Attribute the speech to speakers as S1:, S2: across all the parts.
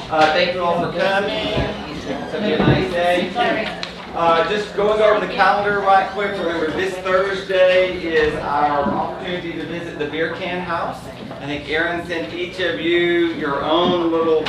S1: Thank you all for coming. It's going to be a nice day. Just going over the calendar right quick. Remember, this Thursday is our opportunity to visit the Beer Can House. I think Aaron sent each of you your own little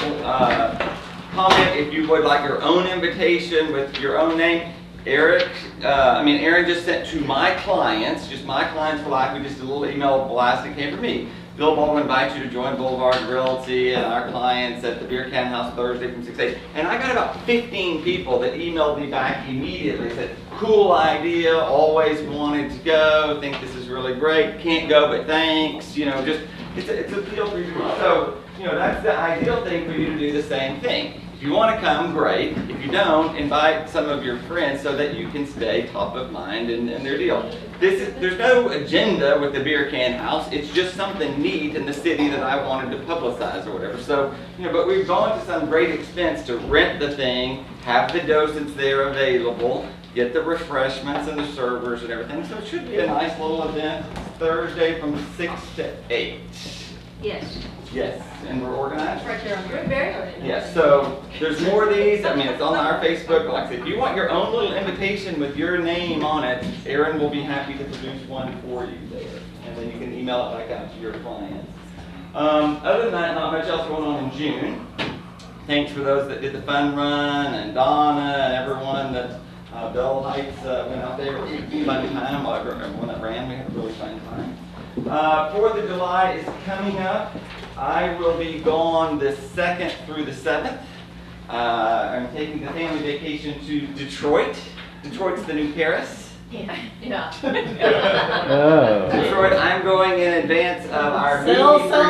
S1: comment if you would like your own invitation with your own name. Aaron just sent to my clients, just my clients for life. We just did a little email blast that came from me. Bill Baldwin invites you to join Boulevard Realty and our clients at the Beer Can House Thursday from 6 to 8. And I got about 15 people that emailed me back immediately. Said, cool idea, always wanted to go, think this is really great, can't go but thanks. It's a deal for you. So, that's the ideal thing for you to do the same thing. If you want to come, great. If you don't, invite some of your friends so that you can stay top of mind in their deal. There's no agenda with the Beer Can House. It's just something neat in the city that I wanted to publicize or whatever. So, but we've gone to some great expense to rent the thing, have the docents there available, get the refreshments and the servers and everything. So it should be a nice little event. Thursday from 6 to 8.
S2: Yes.
S1: Yes, and we're organized?
S2: Right there on the very organized.
S1: Yes, so there's more of these. It's on our Facebook. Like I said, if you want your own little invitation with your name on it, Aaron will be happy to produce one for you there. And then you can email it back out to your clients. Other than that, not much else going on in June. Thanks for those that did the fun run, and Donna, and everyone that Bell Heights went out there. It was a fun time. Everyone that ran, we had a really fun time. 4th of July is coming up. I will be gone the 2nd through the 7th. I'm taking the family vacation to Detroit. Detroit's the new Paris.
S2: Yeah.
S1: Detroit, I'm going in advance of our
S2: Sell,
S1: movie
S2: Bill.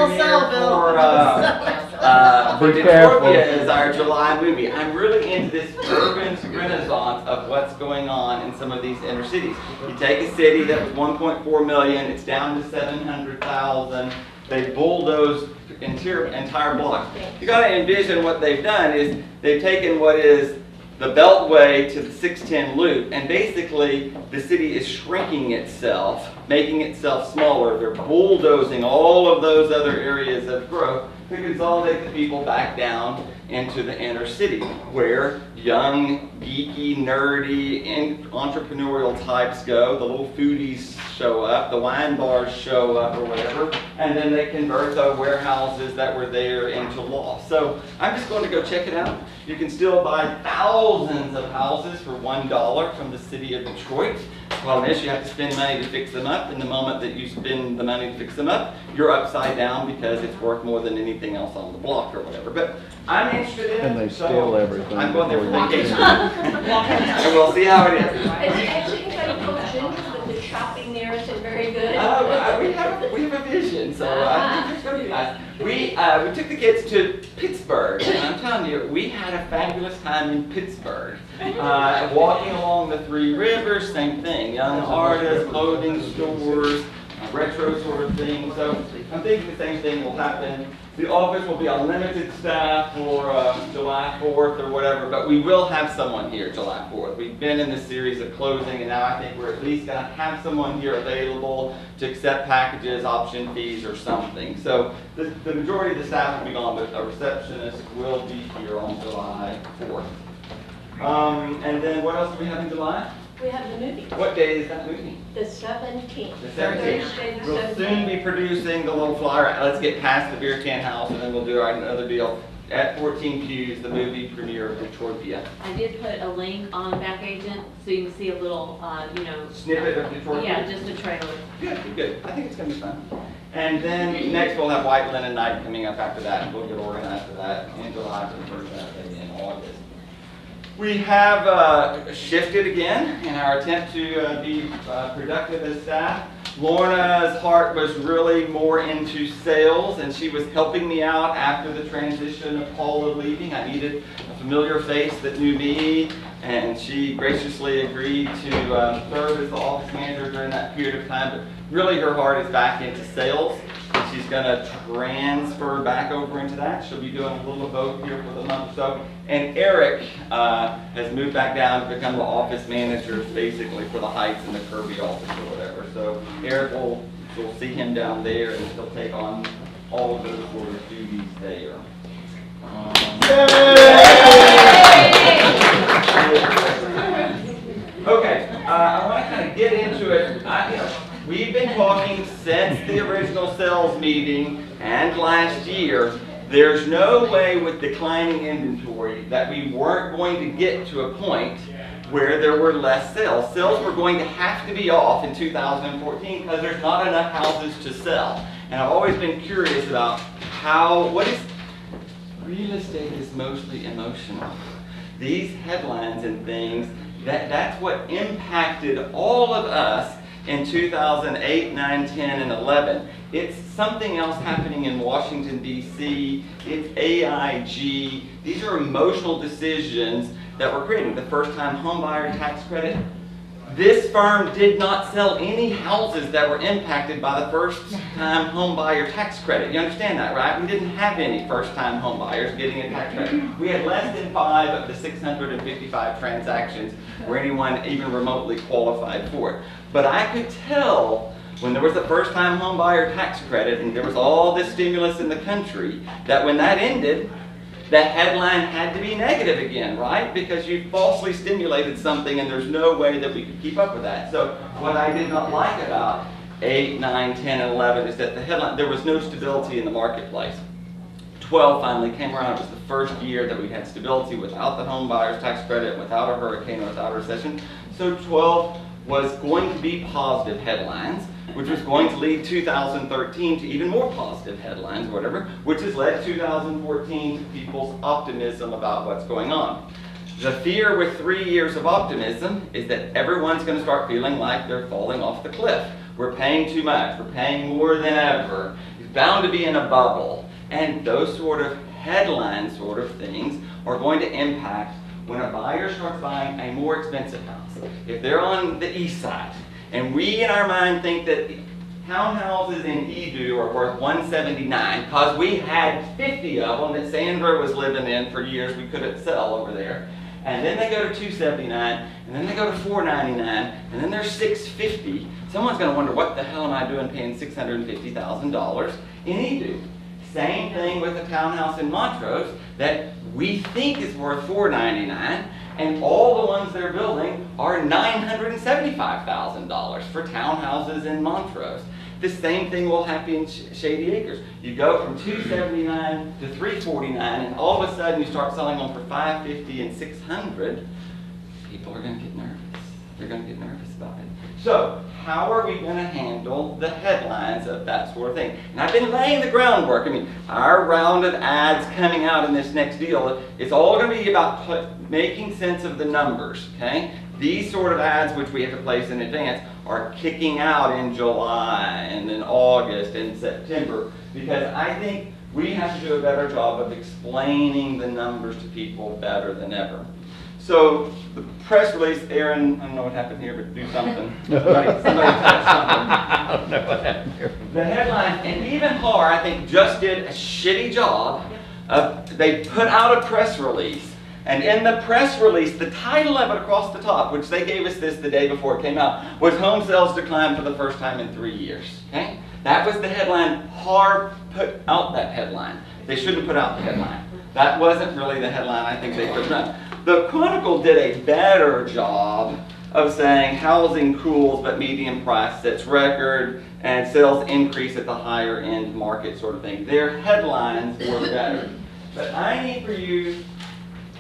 S1: for Detroitopia is our July movie. I'm really into this urban renaissance of what's going on in some of these inner cities. You take a city that was 1.4 million, it's down to 700,000. They bulldozed entire blocks. You got to envision what they've done is they've taken what is the Beltway to the 610 loop, and basically the city is shrinking itself, making itself smaller. They're bulldozing all of those other areas of growth to consolidate the people back down into the inner city, where young, geeky, nerdy, and entrepreneurial types go. The little foodies show up, the wine bars show up or whatever, and then they convert the warehouses that were there into loft. So I'm just going to go check it out. You can still buy thousands of houses for $1 from the city of Detroit. The problem is you have to spend money to fix them up, and the moment that you spend the money to fix them up, you're upside down because it's worth more than anything else on the block or whatever. But I'm interested in it.
S3: And they steal everything.
S1: I'm going there for vacation. And we'll see how it is.
S2: Actually, anybody told Jim that the shopping there isn't very good?
S1: We have a vision, so I think it's going to be nice. We took the kids to Pittsburgh, and I'm telling you, we had a fabulous time in Pittsburgh. Walking along the Three Rivers, same thing. Young artists, clothing stores, retro sort of thing. So I'm thinking the same thing will happen. The office will be on limited staff for July 4th or whatever, but we will have someone here July 4th. We've been in this series of closing, and now I think we're at least going to have someone here available to accept packages, option fees, or something. So the majority of the staff will be gone, but a receptionist will be here on July 4th. And then what else do we have in July?
S2: We have the movie.
S1: What day is that movie?
S2: The 17th.
S1: The 17th.
S2: Thursday the
S1: We'll
S2: 17th.
S1: soon be producing the little flyer. Let's get past the Beer Can House, and then we'll do our another deal. At 14 Pews, the movie premiere of Detroitopia.
S4: I did put a link on Back Agent so you can see a little,
S1: Snippet of Detroitopia?
S4: Yeah, just a trailer.
S1: Good. I think it's going to be fun. And then next we'll have White Linen Night coming up after that, and we'll get organized for that in July for the first Saturday in August. We have shifted again in our attempt to be productive as staff. Lorna's heart was really more into sales, and she was helping me out after the transition of Paula leaving. I needed a familiar face that knew me, and she graciously agreed to serve as the office manager during that period of time. But really her heart is back into sales. She's going to transfer back over into that. She'll be doing a little of both here for the month or so. And Eric has moved back down to become the office manager, basically, for the Heights and the Kirby office or whatever. So Eric we'll see him down there, and he'll take on all of those sort of duties there. Okay, I want to kind of get into it. We've been talking since the original sales meeting and last year. There's no way with declining inventory that we weren't going to get to a point where there were less sales. Sales were going to have to be off in 2014 because there's not enough houses to sell. And I've always been curious about real estate is mostly emotional. These headlines and things, that's what impacted all of us in 2008, 9, 10, and 11. It's something else happening in Washington, D.C. It's AIG. These are emotional decisions that we're creating. The first-time homebuyer tax credit. This firm did not sell any houses that were impacted by the first-time homebuyer tax credit. You understand that, right? We didn't have any first-time homebuyers getting a tax credit. We had less than 5 of the 655 transactions where anyone even remotely qualified for it. But I could tell when there was a first-time homebuyer tax credit and there was all this stimulus in the country that when that ended, the headline had to be negative again, right? Because you falsely stimulated something and there's no way that we could keep up with that. So what I did not like about 8, 9, 10, and 11 is that the headline, there was no stability in the marketplace. 12 finally came around. It was the first year that we had stability without the home buyer's tax credit, without a hurricane, without a recession. So 12 was going to be positive headlines, which was going to lead 2013 to even more positive headlines, or whatever, which has led 2014 to people's optimism about what's going on. The fear with 3 years of optimism is that everyone's going to start feeling like they're falling off the cliff. We're paying too much. We're paying more than ever. It's bound to be in a bubble. And those sort of headline sort of things are going to impact when a buyer starts buying a more expensive house. If they're on the east side, and we in our mind think that townhouses in Edu are worth $179 because we had 50 of them that Sandra was living in for years we couldn't sell over there. And then they go to $279, and then they go to $499, and then they're $650. Someone's going to wonder, what the hell am I doing paying $650,000 in Edu? Same thing with a townhouse in Montrose that we think is worth $499, and all the ones they're building are $975,000 for townhouses in Montrose. The same thing will happen in Shady Acres. You go from $279 to $349, and all of a sudden you start selling them for $550 and $600. People are going to get nervous. They're going to get nervous about it. So, how are we going to handle the headlines of that sort of thing? And I've been laying the groundwork. I mean, our round of ads coming out in this next deal, it's all going to be about making sense of the numbers, okay? These sort of ads, which we have to place in advance, are kicking out in July and in August and September, because I think we have to do a better job of explaining the numbers to people better than ever. So the press release, Aaron, I don't know what happened here, but do something. Somebody touch something.
S3: I don't know what happened here.
S1: The headline, and even HAR, I think, just did a shitty job of, they put out a press release, and in the press release, the title of it across the top, which they gave us this the day before it came out, was home sales declined for the first time in 3 years. Okay? That was the headline. HAR put out that headline. They shouldn't put out the headline. That wasn't really the headline I think they put out. The Chronicle did a better job of saying housing cools but median price sets record and sales increase at the higher end market sort of thing. Their headlines were better. But I need for you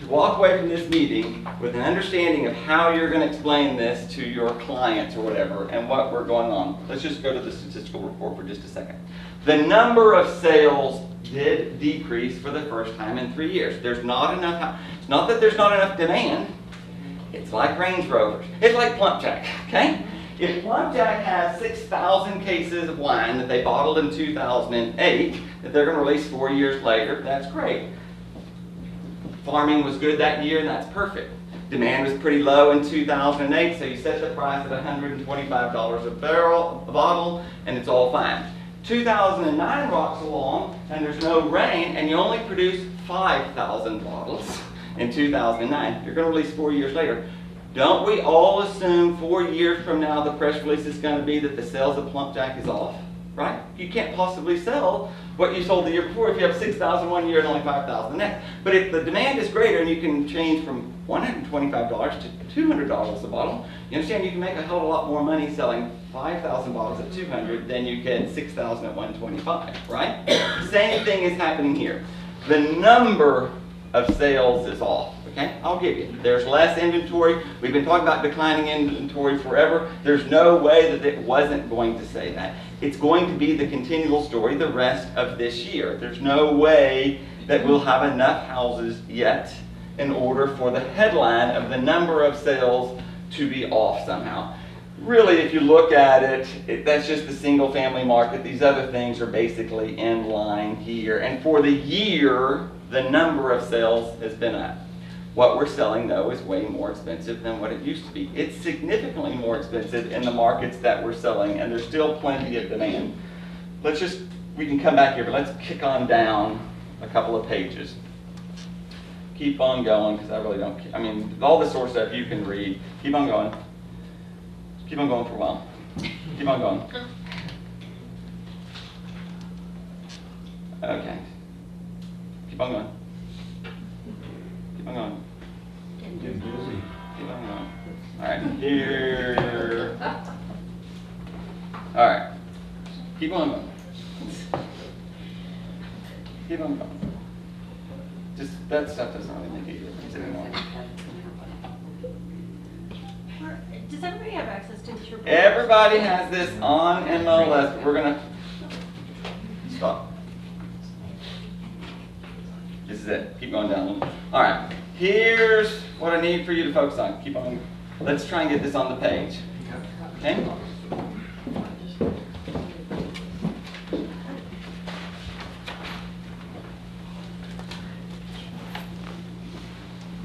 S1: to walk away from this meeting with an understanding of how you're going to explain this to your clients or whatever and what we're going on. Let's just go to the statistical report for just a second. The number of sales did decrease for the first time in 3 years. There's not enough. It's not that there's not enough demand. It's like Range Rovers. It's like Plumpjack, okay? If Plumpjack has 6,000 cases of wine that they bottled in 2008 that they're going to release 4 years later, that's great. Farming was good that year, and that's perfect. Demand was pretty low in 2008, so you set the price at $125 a bottle, and it's all fine. 2009 rocks along, and there's no rain, and you only produce 5,000 bottles in 2009. You're going to release 4 years later. Don't we all assume 4 years from now the press release is going to be that the sales of Plumpjack is off? right? You can't possibly sell what you sold the year before if you have 6,000 one year and only 5,000 the next. But if the demand is greater and you can change from $125 to $200 a bottle, you understand you can make a hell of a lot more money selling 5,000 bottles at 200 than you can 6,000 at 125, right? Same thing is happening here. The number of sales is off, okay? I'll give you. There's less inventory. We've been talking about declining inventory forever. There's no way that it wasn't going to say that. It's going to be the continual story the rest of this year. There's no way that we'll have enough houses yet in order for the headline of the number of sales to be off somehow. Really, if you look at it, that's just the single family market. These other things are basically in line here. And for the year, the number of sales has been up. What we're selling, though, is way more expensive than what it used to be. It's significantly more expensive in the markets that we're selling, and there's still plenty of demand. We can come back here, but let's kick on down a couple of pages. Keep on going, because I really don't, all this sort of stuff you can read. Keep on going. Keep on going for a while. Keep on going. Okay. Keep on going. Keep on going. Keep on going. All right. Here. All right. Keep on going. Keep on going. Just that stuff doesn't really make any difference anymore.
S4: Does everybody have access to this report?
S1: Everybody has this on MLS. We're gonna stop. This is it. Keep going down. All right. Here's what I need for you to focus on. Keep on. Let's try and get this on the page. Okay?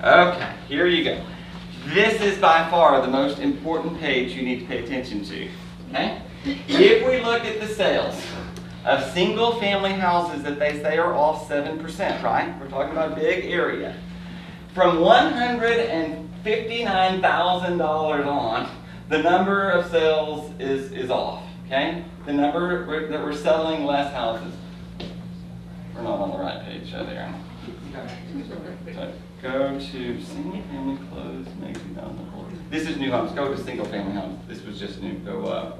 S1: Okay, here you go. This is by far the most important page you need to pay attention to. Okay? If we look at the sales of single family houses that they say are off 7%, right? We're talking about a big area. From $159,000 on, the number of sales is off. Okay? The number that we're selling less houses. We're not on the right page there. So go to single family closed, maybe down the board. This is new homes. Go to single family homes. This was just new. Go up.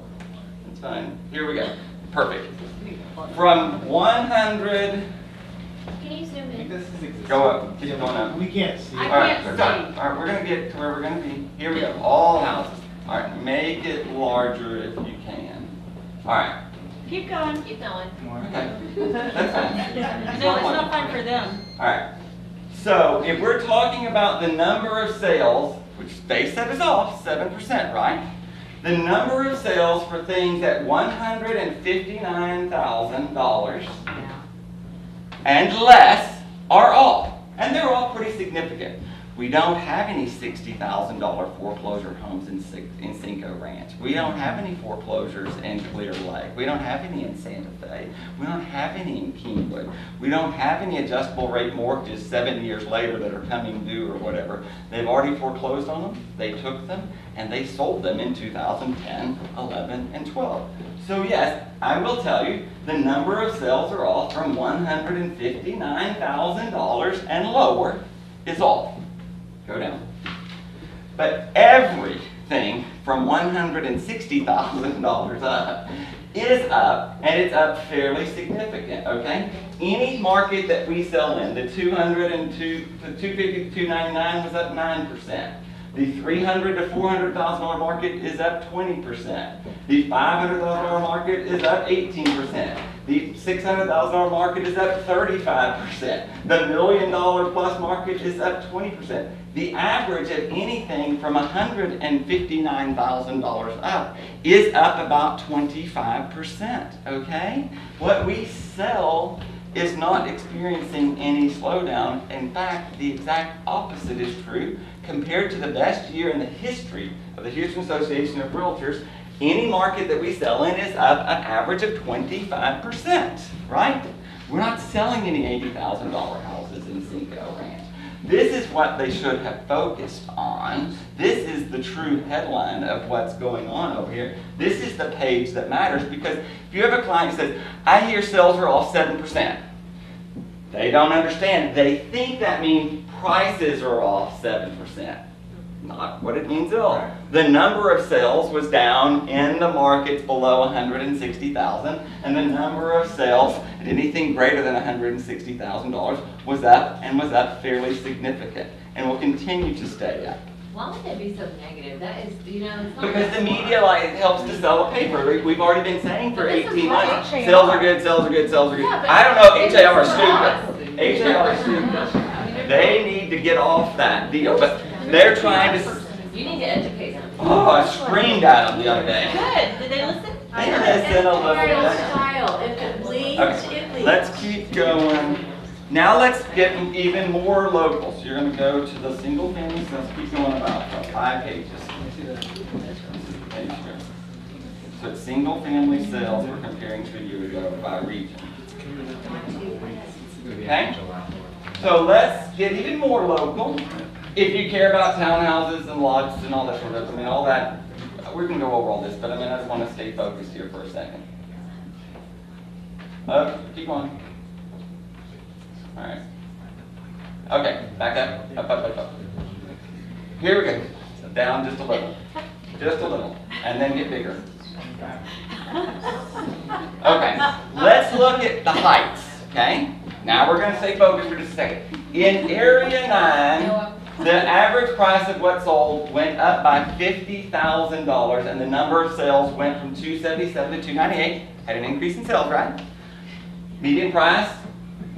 S1: That's fine. Here we go. Perfect. From 100.
S2: Can you zoom in?
S1: Go up. Keep going up.
S5: We can't see.
S4: I
S1: All right,
S4: can't
S1: stop.
S4: see.
S1: All right, we're going to get to where we're going to be. Here we go. All houses. All right, make it larger if you can. All right.
S4: Keep going.
S2: Keep going.
S1: Okay. That's fine.
S4: No, it's not fun for them.
S1: All right. So if we're talking about the number of sales, which they said is off 7%, right? The number of sales for things at $159,000 and less are off. And they're all pretty significant. We don't have any $60,000 foreclosure homes in Cinco Ranch. We don't have any foreclosures in Clear Lake. We don't have any in Santa Fe. We don't have any in Kingwood. We don't have any adjustable rate mortgages 7 years later that are coming due or whatever. They've already foreclosed on them. They took them and they sold them in 2010, 11, and 12. So yes, I will tell you, the number of sales are off from $159,000 and lower is off. Go down. But everything from $160,000 up is up, and it's up fairly significant, okay? Any market that we sell in, the 202, the 250 to 299 was up 9%. The $300,000 to $400,000 market is up 20%. The $500,000 market is up 18%. The $600,000 market is up 35%. The $1 million plus market is up 20%. The average of anything from $159,000 up is up about 25%, okay? What we sell is not experiencing any slowdown. In fact, the exact opposite is true. Compared to the best year in the history of the Houston Association of Realtors, any market that we sell in is up an average of 25%, right? We're not selling any $80,000 houses in Cinco Ranch. This is what they should have focused on. This is the true headline of what's going on over here. This is the page that matters, because if you have a client who says, I hear sales are off 7%. They don't understand. They think that means prices are off 7%. Not what it means at all. The number of sales was down in the markets below 160,000, and the number of sales at anything greater than $160,000 was up, and was up fairly significant, and will continue to stay up.
S5: Why would that be so negative? That is, you know, it's not.
S1: Because the media helps to sell a paper. We've already been saying for
S5: But this is
S1: 18
S5: what
S1: months,
S5: HAR.
S1: sales are good, sales are good, sales are good.
S5: Yeah, but
S1: I don't know if
S5: it's
S1: HAR is
S5: not.
S1: stupid. HAR is stupid. They need to get off that deal, but they're trying to.
S5: You need to educate them.
S1: Oh, I screamed at them the other day.
S4: Good, did they listen?
S1: They listen a little
S2: Editorial
S1: bit.
S2: style, if it bleeds,
S1: Okay,
S2: it bleeds.
S1: let's keep going. Now let's get even more local. So you're going to go to the single family. So let's keep going about 5 pages. This is the page here. So it's single family sales we're comparing to a year ago by region. Okay? So let's get even more local. If you care about townhouses and lots and all that sort of, I mean, all that, we're going to go over all this, but I mean, I just want to stay focused here for a second. Keep going. All right. Okay, back up. Here we go. Down just a little, and then get bigger. Okay, let's look at the heights, okay? Now we're going to stay focused for just a second. In Area 9, the average price of what sold went up by $50,000, and the number of sales went from 277 to 298. Had an increase in sales, right? Median price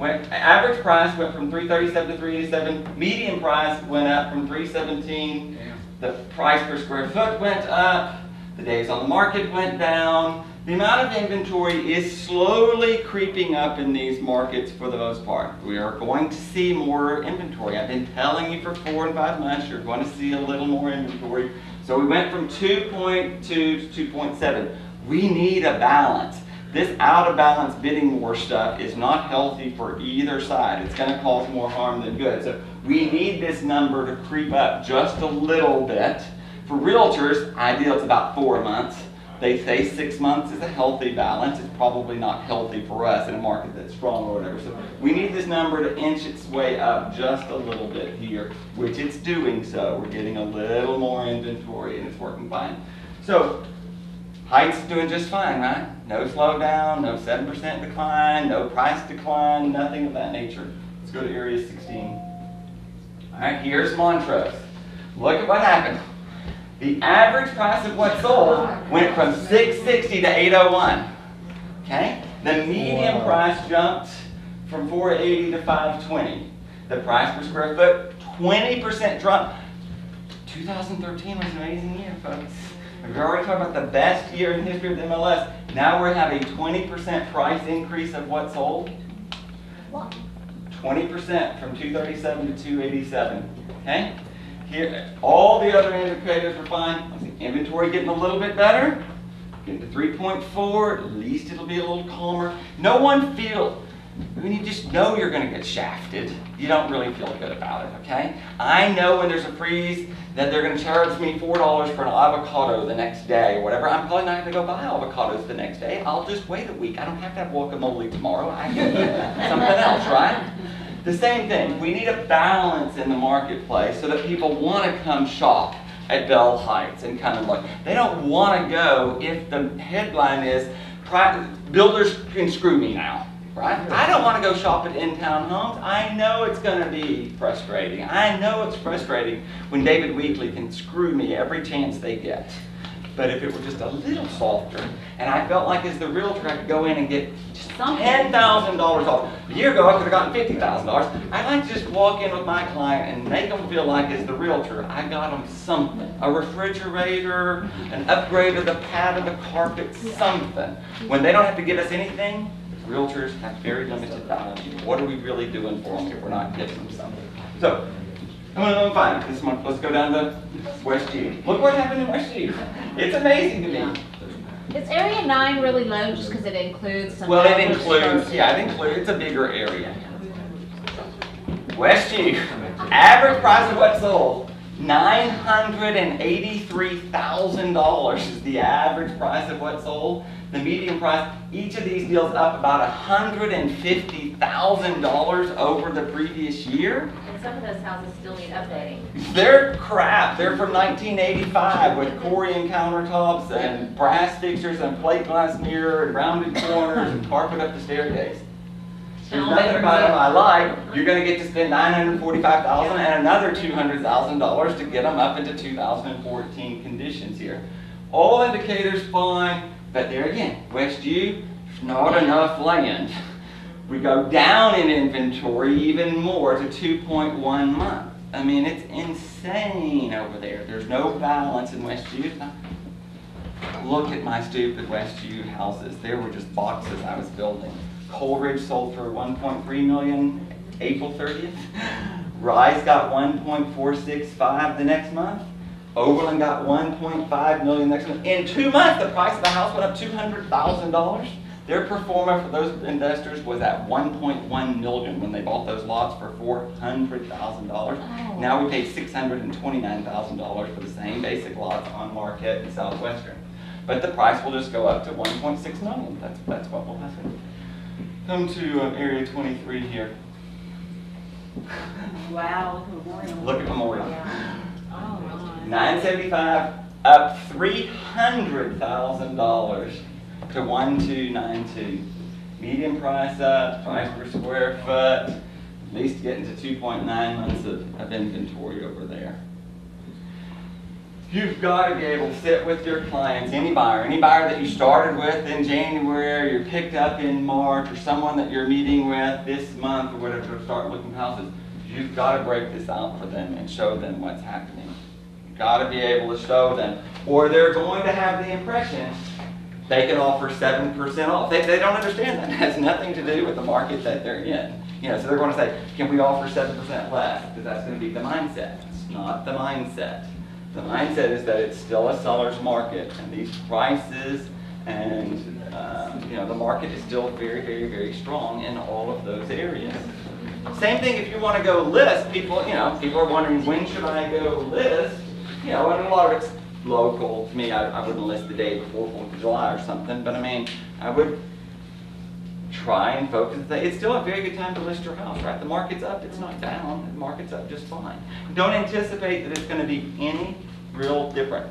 S1: average price went from 337 to 387. Median price went up from 317. The price per square foot went up. The days on the market went down. The amount of inventory is slowly creeping up in these markets for the most part. We are going to see more inventory. I've been telling you for 4 and 5 months you're going to see a little more inventory. So we went from 2.2 to 2.7. We need a balance. This out of balance bidding war stuff is not healthy for either side. It's going to cause more harm than good. So we need this number to creep up just a little bit. For realtors, ideal it's about 4 months. They say 6 months is a healthy balance. It's probably not healthy for us in a market that's strong or whatever. So we need this number to inch its way up just a little bit here, which it's doing so. We're getting a little more inventory and it's working fine. So Heights doing just fine, right? No slowdown, no 7% decline, no price decline, nothing of that nature. Let's go to Area 16. All right, here's Montrose. Look at what happened. The average price of what sold went from 660 to 801. Okay? The median price jumped from 480 to 520. The price per square foot, 20% drop. 2013 was an amazing year, folks. We've already talked about the best year in history of the MLS. Now we're having a 20% price increase of what sold. 20% from 237 to 287. Okay? Here, all the other indicators were fine. Inventory getting a little bit better. Getting to 3.4. At least it'll be a little calmer. No one feels. When you just know you're going to get shafted, you don't really feel good about it, okay? I know when there's a freeze that they're going to charge me $4 for an avocado the next day or whatever. I'm probably not going to go buy avocados the next day. I'll just wait a week. I don't have to have guacamole tomorrow. I can get something else, right? The same thing. We need a balance in the marketplace so that people want to come shop at Bell Heights and kind of look. They don't want to go if the headline is, builders can screw me now. Right? I don't want to go shop at In-Town Homes. I know it's going to be frustrating. I know it's frustrating when David Weekley can screw me every chance they get. But if it were just a little softer, and I felt like as the realtor I could go in and get just $10,000 off. A year ago I could have gotten $50,000. I'd like to just walk in with my client and make them feel like as the realtor I got them something. A refrigerator, an upgrade of the pad of the carpet, something. When they don't have to give us anything, realtors have very limited value. What are we really doing for them if we're not giving them something? So, I'm fine. This month, let's go down to West G. Look what happened in West G. It's amazing to me.
S6: Is Area 9 really low just because it includes some...
S1: Well, it includes, it's a bigger area. West G. Average price of what sold, $983,000 is the average price of what sold. The median price, each of these deals up about $150,000 over the previous year.
S5: And some of those houses still need updating.
S1: They're crap. They're from 1985 with Corian countertops and brass fixtures and plate glass mirror and rounded corners and carpet up the staircase. There's nothing about them I like. You're going to get to spend $945,000 and another $200,000 to get them up into 2014 conditions here. All indicators fine, but there again, Westview, not enough land. We go down in inventory even more to 2.1 months. I mean, it's insane over there. There's no balance in Westview. Look at my stupid Westview houses. There were just boxes I was building. Coleridge sold for $1.3 million April 30th. Rise got $1.465 the next month. Overland got $1.5 million next month. In 2 months, the price of the house went up $200,000. Their pro forma for those investors was at $1.1 million when they bought those lots for $400,000. Now we paid $629,000 for the same basic lots on Marquette and Southwestern. But the price will just go up to $1.6 million. That's what will happen. Come to area 23 here.
S4: Wow, Memorial.
S1: Look at Memorial.
S4: Oh, my.
S1: 975 up $300,000 to 1292. Median price up, price per square foot, at least getting to 2.9 months of inventory over there. You've got to be able to sit with your clients, any buyer that you started with in January, you're picked up in March, or someone that you're meeting with this month or whatever to start looking at houses. You've got to break this out for them and show them what's happening. You've got to be able to show them, or they're going to have the impression they can offer 7% off. They don't understand that. It has nothing to do with the market that they're in. You know, so they're going to say, can we offer 7% less? Because that's going to be the mindset. It's not the mindset. The mindset is that it's still a seller's market, and these prices and you know, the market is still very, very, very strong in all of those areas. Same thing if you want to go list. People are wondering, when should I go list? You know, and a lot of it's local. To me, I wouldn't list the day before 4th of July or something, but I mean, I would try and focus and say, it's still a very good time to list your house, right? The market's up, it's not down, the market's up just fine. Don't anticipate that it's going to be any real different.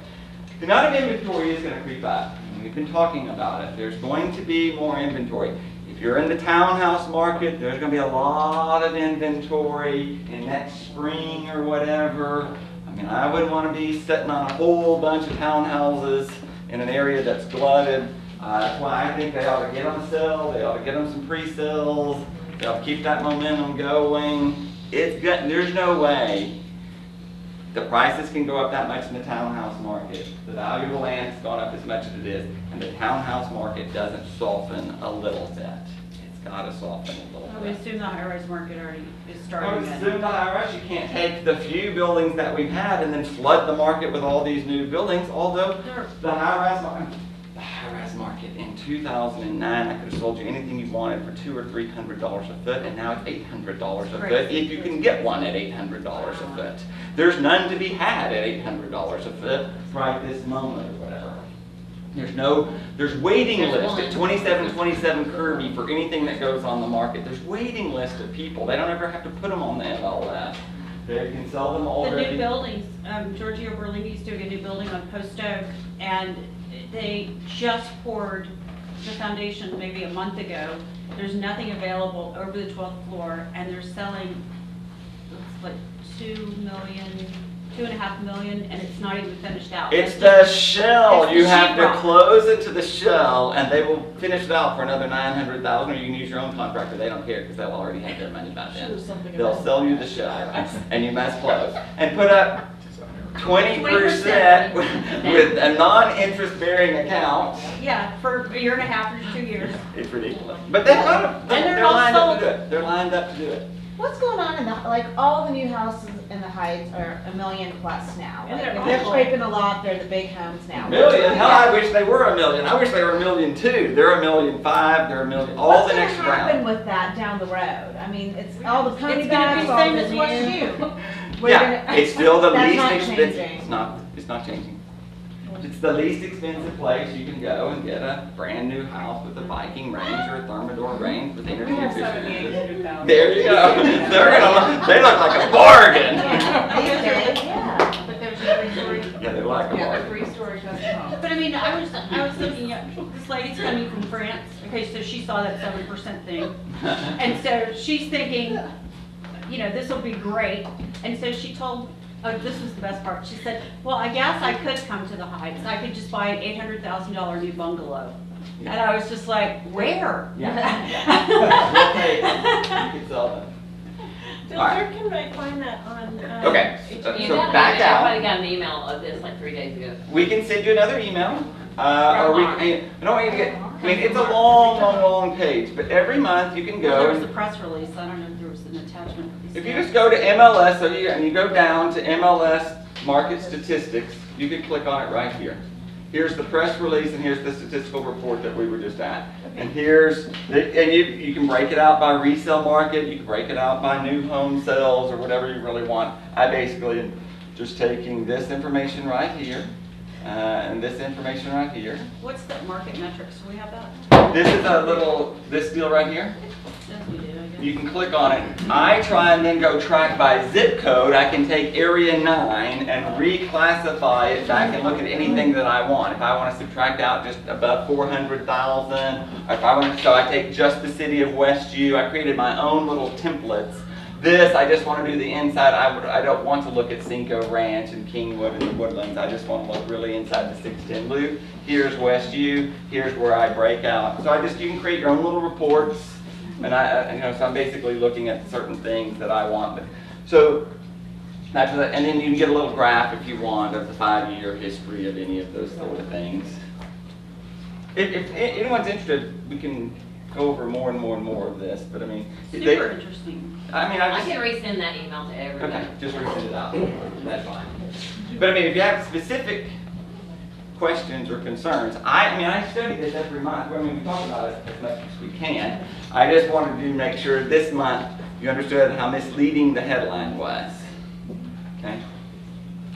S1: The amount of inventory is going to creep up. We've been talking about it. There's going to be more inventory. If you're in the townhouse market, there's going to be a lot of inventory in next spring or whatever. I mean, I wouldn't want to be sitting on a whole bunch of townhouses in an area that's glutted. That's why I think they ought to get them sale. They ought to get them some pre-sales. They ought to keep that momentum going. There's no way the prices can go up that much in the townhouse market. The value of the land has gone up as much as it is, and the townhouse market doesn't soften a little bit. It's got to soften a little
S4: I
S1: bit.
S4: would assume the high-rise market already is
S1: I
S4: starting
S1: would
S4: then.
S1: assume the high-rise, you can't take the few buildings that we've had and then flood the market with all these new buildings, although the high-rise market in 2009, I could have sold you anything you wanted for $200 or $300 a foot, and now it's $800 a foot, if you can get one at $800 a foot. There's none to be had at $800 a foot right this moment or whatever. There's waiting list at 2727 Kirby for anything that goes on the market. There's waiting list of people. They don't ever have to put them on the MLS. They can sell them
S4: The
S1: already.
S4: new buildings, Giorgio Berlinghi's doing a new building on Post Oak, and they just poured the foundation maybe a month ago. There's nothing available over the 12th floor, and they're selling, looks like $2.5 million, and it's not even finished out.
S1: It's the shell.
S4: It's
S1: You
S4: the
S1: have to
S4: sheetrock.
S1: close it to the shell, and they will finish it out for another $900,000, or you can use your own contractor. They don't care because they'll already have their money by then. They'll sell you the shell, and you must close and put up 20% with a non-interest-bearing account.
S4: Yeah, for a year and a half or 2 years.
S1: It's ridiculous. But they're
S4: they're
S1: lined
S4: all
S1: up to
S4: sold.
S1: do it. They're lined up to do it.
S6: What's going on in the, like, all the new houses in the Heights are $1 million plus now.
S2: And
S6: Like,
S2: they're
S6: if they're
S2: awful.
S6: scraping a lot, they're the big homes now.
S1: Million? Hell, I wish they were $1 million. I wish they were $1.2 million. They're $1.5 million. They're $1 million. All
S6: What's
S1: the
S6: gonna
S1: next
S6: happen
S1: round.
S6: with that down the road? I mean, it's all the pony
S4: It's gonna be
S6: bags, all
S4: same
S6: the
S4: as
S6: new.
S4: West U.
S6: We're
S1: Yeah,
S6: gonna-
S1: it's still the
S6: That's
S1: least
S6: not
S1: expensive.
S6: changing.
S1: It's not changing. It's the least expensive place you can go and get a brand new house with a Viking range or a Thermador range with energy efficient. There you go. They look like a bargain.
S6: These days, yeah.
S5: But there's a three-story.
S1: Yeah, they look like a bargain.
S5: Three-story custom home.
S4: But I mean, I was looking at, this lady's coming from France, okay, so she saw that 7% thing. And so she's thinking, you know, this will be great. And so she told, oh, this was the best part. She said, well, I guess I could come to the Heights. I could just buy an $800,000 new bungalow. And I was just like, where?
S1: We'll take them. You can sell them.
S2: Bill,
S1: All right.
S2: where can I find that on?
S1: Okay,
S5: You
S1: so
S5: got
S1: back
S5: it.
S1: out.
S5: Everybody got an email of this like 3 days ago.
S1: We can send you another email. Or we don't need to get, I mean, it's a long page, but every month you can
S4: Well,
S1: go.
S4: there was
S1: and-
S4: a press release. I don't know if there was an attachment.
S1: If you just go to MLS, and you go down to MLS Market Statistics, you can click on it right here. Here's the press release and here's the statistical report that we were just at. And you can break it out by resale market, you can break it out by new home sales or whatever you really want. I basically am just taking this information right here, and this information right here.
S4: What's that market metrics? Do we have that?
S1: This is this deal right here.
S4: Yes, we do, I guess.
S1: You can click on it. I try and then go track by zip code. I can take area 9 and reclassify it back and look at anything that I want. If I want to subtract out just above 400,000, or if I want to, so I take just the city of Westview. I created my own little templates. This, I just want to do the inside. I don't want to look at Cinco Ranch and Kingwood and the Woodlands. I just want to look really inside the 610 loop. Here's Westview. Here's where I break out. So you can create your own little reports. And so I'm basically looking at certain things that I want. So that's what, and then you can get a little graph if you want of the 5-year history of any of those sort of things. If anyone's interested, we can go over more and more of this. But I mean,
S4: Super interesting.
S1: I mean,
S5: I can resend that email to everybody.
S1: okay, just resend it out. That's fine. But I mean, if you have specific questions or concerns, I study this every month. I mean, we talk about it as much as we can. I just wanted to make sure this month you understood how misleading the headline was. Okay?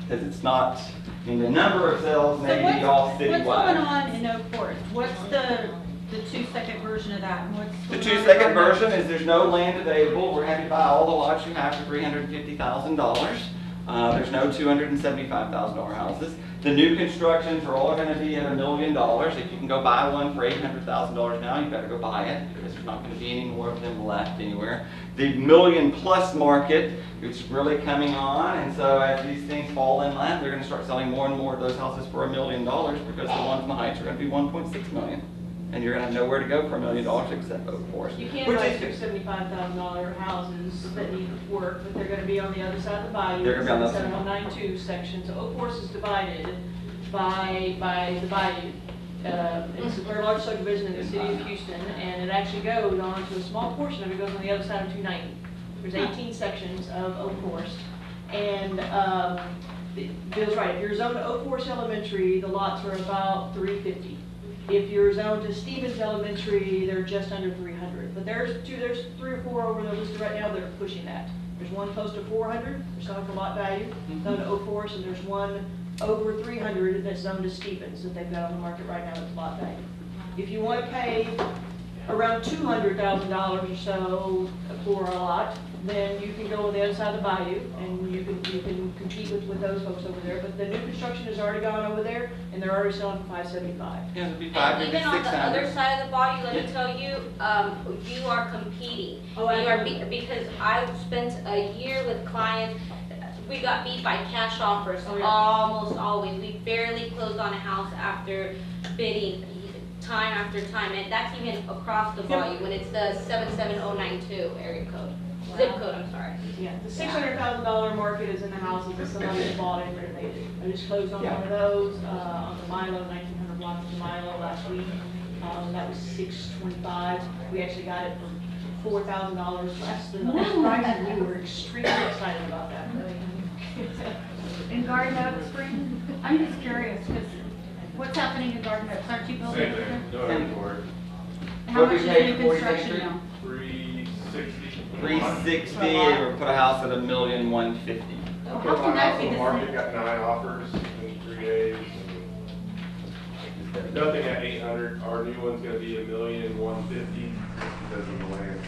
S1: Because it's not, I mean, the number of sales may be all
S4: What's going
S1: citywide.
S4: on in Oak Forest? What's the 2-second version of that? And what's
S1: The
S4: going on
S1: 2-second
S4: in-
S1: version is there's no land available. We're happy to buy all the lots you have for $350,000. There's no $275,000 houses. The new constructions are all going to be at $1 million. If you can go buy one for $800,000 now, you better go buy it because there's not going to be any more of them left anywhere. The $1 million+ market is really coming on, and so as these things fall in line, they're going to start selling more and more of those houses for $1 million because the ones in the Heights are going to be $1.6 million. And you're going to have nowhere to go for $1 million except Oak Forest.
S2: You can't
S1: which
S2: buy
S1: is-
S2: $675,000 houses that need work, but they're gonna be on the other side of the bayou.
S1: They're gonna be on the other side.
S2: 7192 section, so Oak Forest is divided by the bayou. It's a very large subdivision in the city of Houston, and it actually goes on to a small portion of it goes on the other side of 290. There's 18 sections of Oak Forest, and Bill's right, if you're zoned to Oak Forest Elementary, the lots are about 350. If you're zoned to Stevens Elementary, they're just under 300. But there's 3 or 4 over the list right now that are pushing that. There's one close to 400, they're selling for lot value, zoned to Oak Forest, and there's one over 300 that's zoned to Stevens that they've got on the market right now that's lot value. If you want to pay around $200,000 or so for a lot, then you can go on the other side of the bayou and you can compete with those folks over there. But the new construction has already gone over there and they're already selling for $575.
S1: Yeah, it'd be
S7: And
S1: 500,
S7: even on the other
S1: 600.
S7: side of the bayou, let me tell you, you are competing.
S2: Oh,
S7: You are
S2: absolutely.
S7: because I've spent a year with clients, we got beat by cash offers
S2: Oh, yeah.
S7: almost always. We barely closed on a house after bidding time after time, and that's even across the bayou when it's the 77092 area code, zip code, I'm sorry.
S2: Yeah, the $600,000 market is in the houses that somebody has bought and renovated. I just closed on
S1: Yeah.
S2: one of those, on the Milo, 1900 block of the Milo last week. That was $625. We actually got it for $4,000 less than the list price, and we were extremely excited about that.
S4: In Garden Oak Spring, I'm just curious, because what's happening in Garden Oaks? Aren't you building?
S8: Same thing, no inventory.
S4: How
S1: What
S4: much
S1: we
S4: is
S1: paid
S4: new
S1: for
S4: construction
S1: 43?
S4: now?
S8: 360.
S1: 360, we put a house at $1,150,000.
S4: How
S8: Put
S4: can
S8: my
S4: that
S8: house
S4: be
S8: on
S4: the
S8: the market,
S4: same?
S8: got 9 offers in 3 days. and Nothing at 800, our new one's gonna be $1,150,000 because of the land.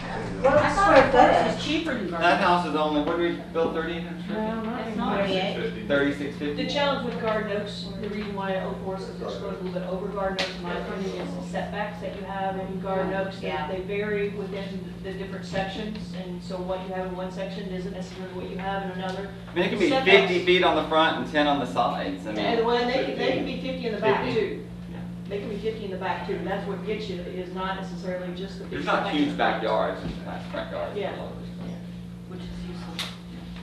S4: I thought our place was cheaper than Garden
S1: That
S4: Oak.
S1: house is only, what did we build, 3,800 square feet?
S4: It's not.
S8: 650.
S1: 3650.
S2: The challenge with Garden Oaks, the reason why Oak Forest is just going a little bit over Garden Oaks, in my opinion, is the setbacks that you have in Garden Oaks.
S6: Yeah.
S2: They vary within the different sections, and so what you have in one section isn't necessarily what you have in another.
S1: I mean, it can be
S2: Setbacks.
S1: 50 feet on the front and 10 on the sides. I
S2: And
S1: mean,
S2: when they can be 50 in the back
S1: 50.
S2: too. They can be 50 in the back too, and that's what gets you, is not necessarily just the big.
S1: there's not
S2: setbacks.
S1: huge backyards, just nice front yards.
S2: Yeah.
S4: Which is useful.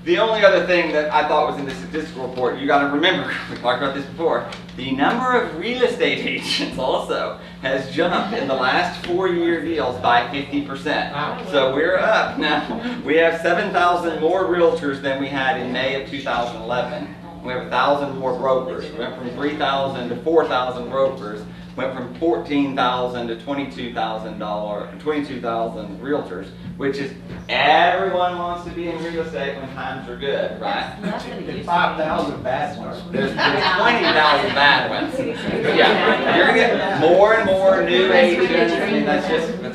S1: The only other thing that I thought was in this statistical report, you gotta remember, we talked about this before, the number of real estate agents also has jumped in the last 4-year deals by 50%. So we're up now. We have 7,000 more realtors than we had in May of 2011. We have 1,000 more brokers. We went from 3,000 to 4,000 brokers. Went from 14,000 to 22,000 realtors, which is everyone wants to be in real estate when times are good, right?
S4: Less than it used to be.
S3: 5,000 bad ones.
S1: There's 20,000 bad ones. But yeah, you're gonna get more and more new agents. I mean, that's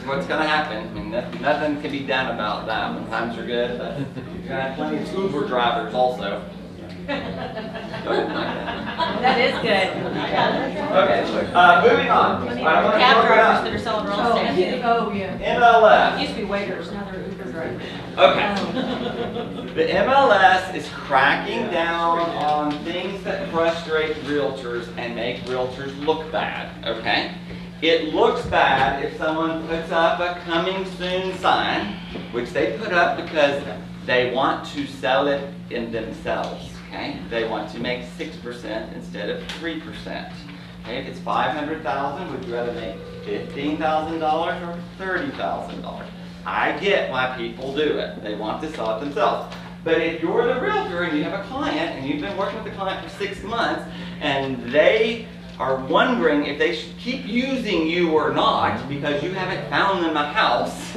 S1: what's gonna happen. I mean, nothing can be done about that when times are good. But you're gonna have plenty of Uber drivers also.
S4: That is good.
S1: Okay, moving on. I wanna
S4: Cab
S1: talk
S4: drivers
S1: about
S4: that are selling real estate.
S2: Oh, yeah.
S1: MLS.
S4: Used to be waiters, now they're Uber drivers.
S1: Okay. The MLS is cracking down on things that frustrate realtors and make realtors look bad, okay? It looks bad if someone puts up a coming soon sign, which they put up because they want to sell it in themselves, okay? They want to make 6% instead of 3%. Okay, if it's $500,000, would you rather make $15,000 or $30,000? I get why people do it. They want to sell it themselves. But if you're the realtor and you have a client and you've been working with the client for 6 months and they are wondering if they should keep using you or not because you haven't found them a house,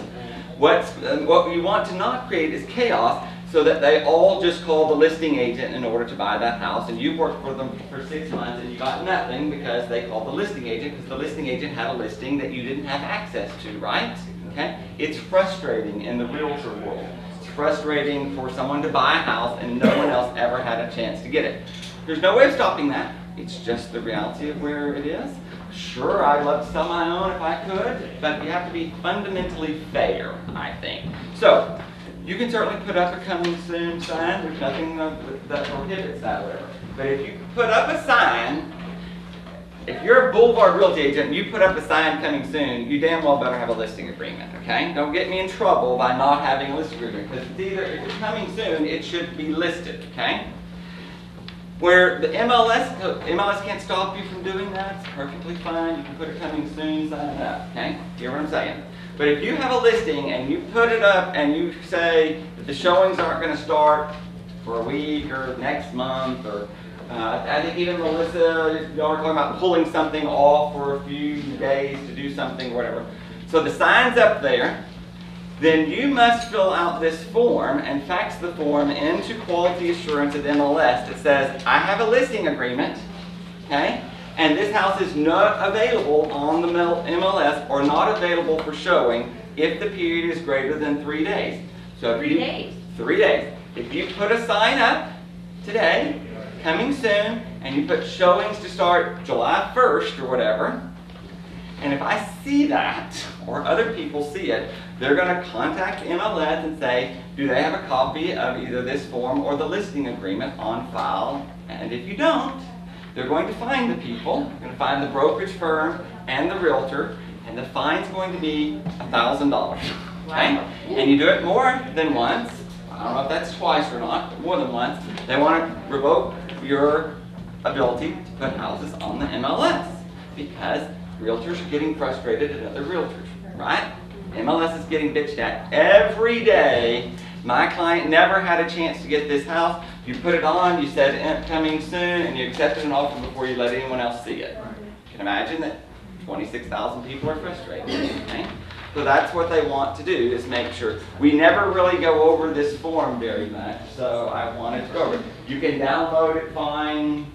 S1: what you want to not create is chaos so that they all just call the listing agent in order to buy that house, and you worked for them for 6 months and you got nothing because they called the listing agent because the listing agent had a listing that you didn't have access to, right? Okay? It's frustrating in the realtor world. It's frustrating for someone to buy a house and no one else ever had a chance to get it. There's no way of stopping that. It's just the reality of where it is. Sure, I'd love to sell my own if I could, but you have to be fundamentally fair, I think. So, you can certainly put up a coming soon sign. There's nothing that prohibits that or whatever. But if you put up a sign, if you're a Boulevard Realty agent and you put up a sign coming soon, you damn well better have a listing agreement, okay? Don't get me in trouble by not having a listing agreement, because it's either, if it's coming soon, it should be listed, okay? Where the MLS can't stop you from doing that, it's perfectly fine. You can put a coming soon sign up, okay? Hear what I'm saying? But if you have a listing and you put it up and you say that the showings aren't going to start for a week or next month, or I think even Melissa, y'all were talking about pulling something off for a few days to do something or whatever. So the sign's up there. Then you must fill out this form and fax the form into Quality Assurance at MLS that says, I have a listing agreement, okay? And this house is not available on the MLS or not available for showing if the period is greater than 3 days. So if
S5: 3 days?
S1: 3 days. If you put a sign up today, coming soon, and you put showings to start July 1st or whatever, and if I see that, or other people see it, they're going to contact MLS and say, do they have a copy of either this form or the listing agreement on file? And if you don't, they're going to find the people, they're going to find the brokerage firm and the realtor, and the fine's going to be $1,000. Okay? And you do it more than once, I don't know if that's twice or not, but more than once, they want to revoke your ability to put houses on the MLS because realtors are getting frustrated at other realtors, right? MLS is getting bitched at every day. My client never had a chance to get this house. You put it on, you said coming soon, and you accepted an offer before you let anyone else see it. You can imagine that 26,000 people are frustrated, okay? So that's what they want to do, is make sure. We never really go over this form very much, so I wanted to go over it. You can download it fine.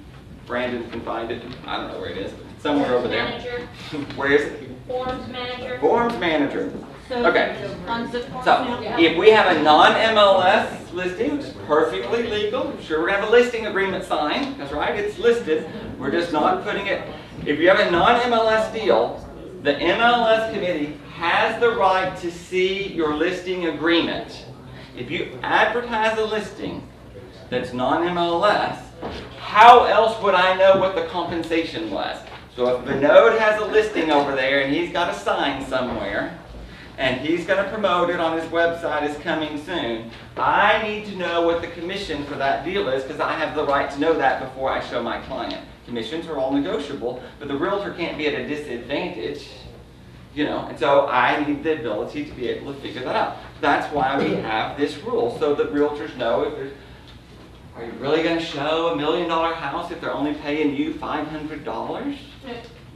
S1: Brandon can find it. I don't know where it is, but it's somewhere over there.
S7: Manager,
S1: Where is it?
S7: forms manager.
S1: Forms manager.
S4: So,
S1: Okay.
S4: on zip forms
S1: So,
S4: now?
S1: if we have a non-MLS listing, which is perfectly legal, I'm sure we're gonna have a listing agreement signed, that's right, it's listed. We're just not putting it, if you have a non-MLS deal, the MLS committee has the right to see your listing agreement. If you advertise a listing that's non-MLS, how else would I know what the compensation was? So if Vinod has a listing over there and he's got a sign somewhere, and he's going to promote it on his website as coming soon, I need to know what the commission for that deal is, because I have the right to know that before I show my client. Commissions are all negotiable, but the realtor can't be at a disadvantage, you know, and so I need the ability to be able to figure that out. That's why we have this rule, so that realtors know if there's, are you really going to show $1 million house if they're only paying you $500?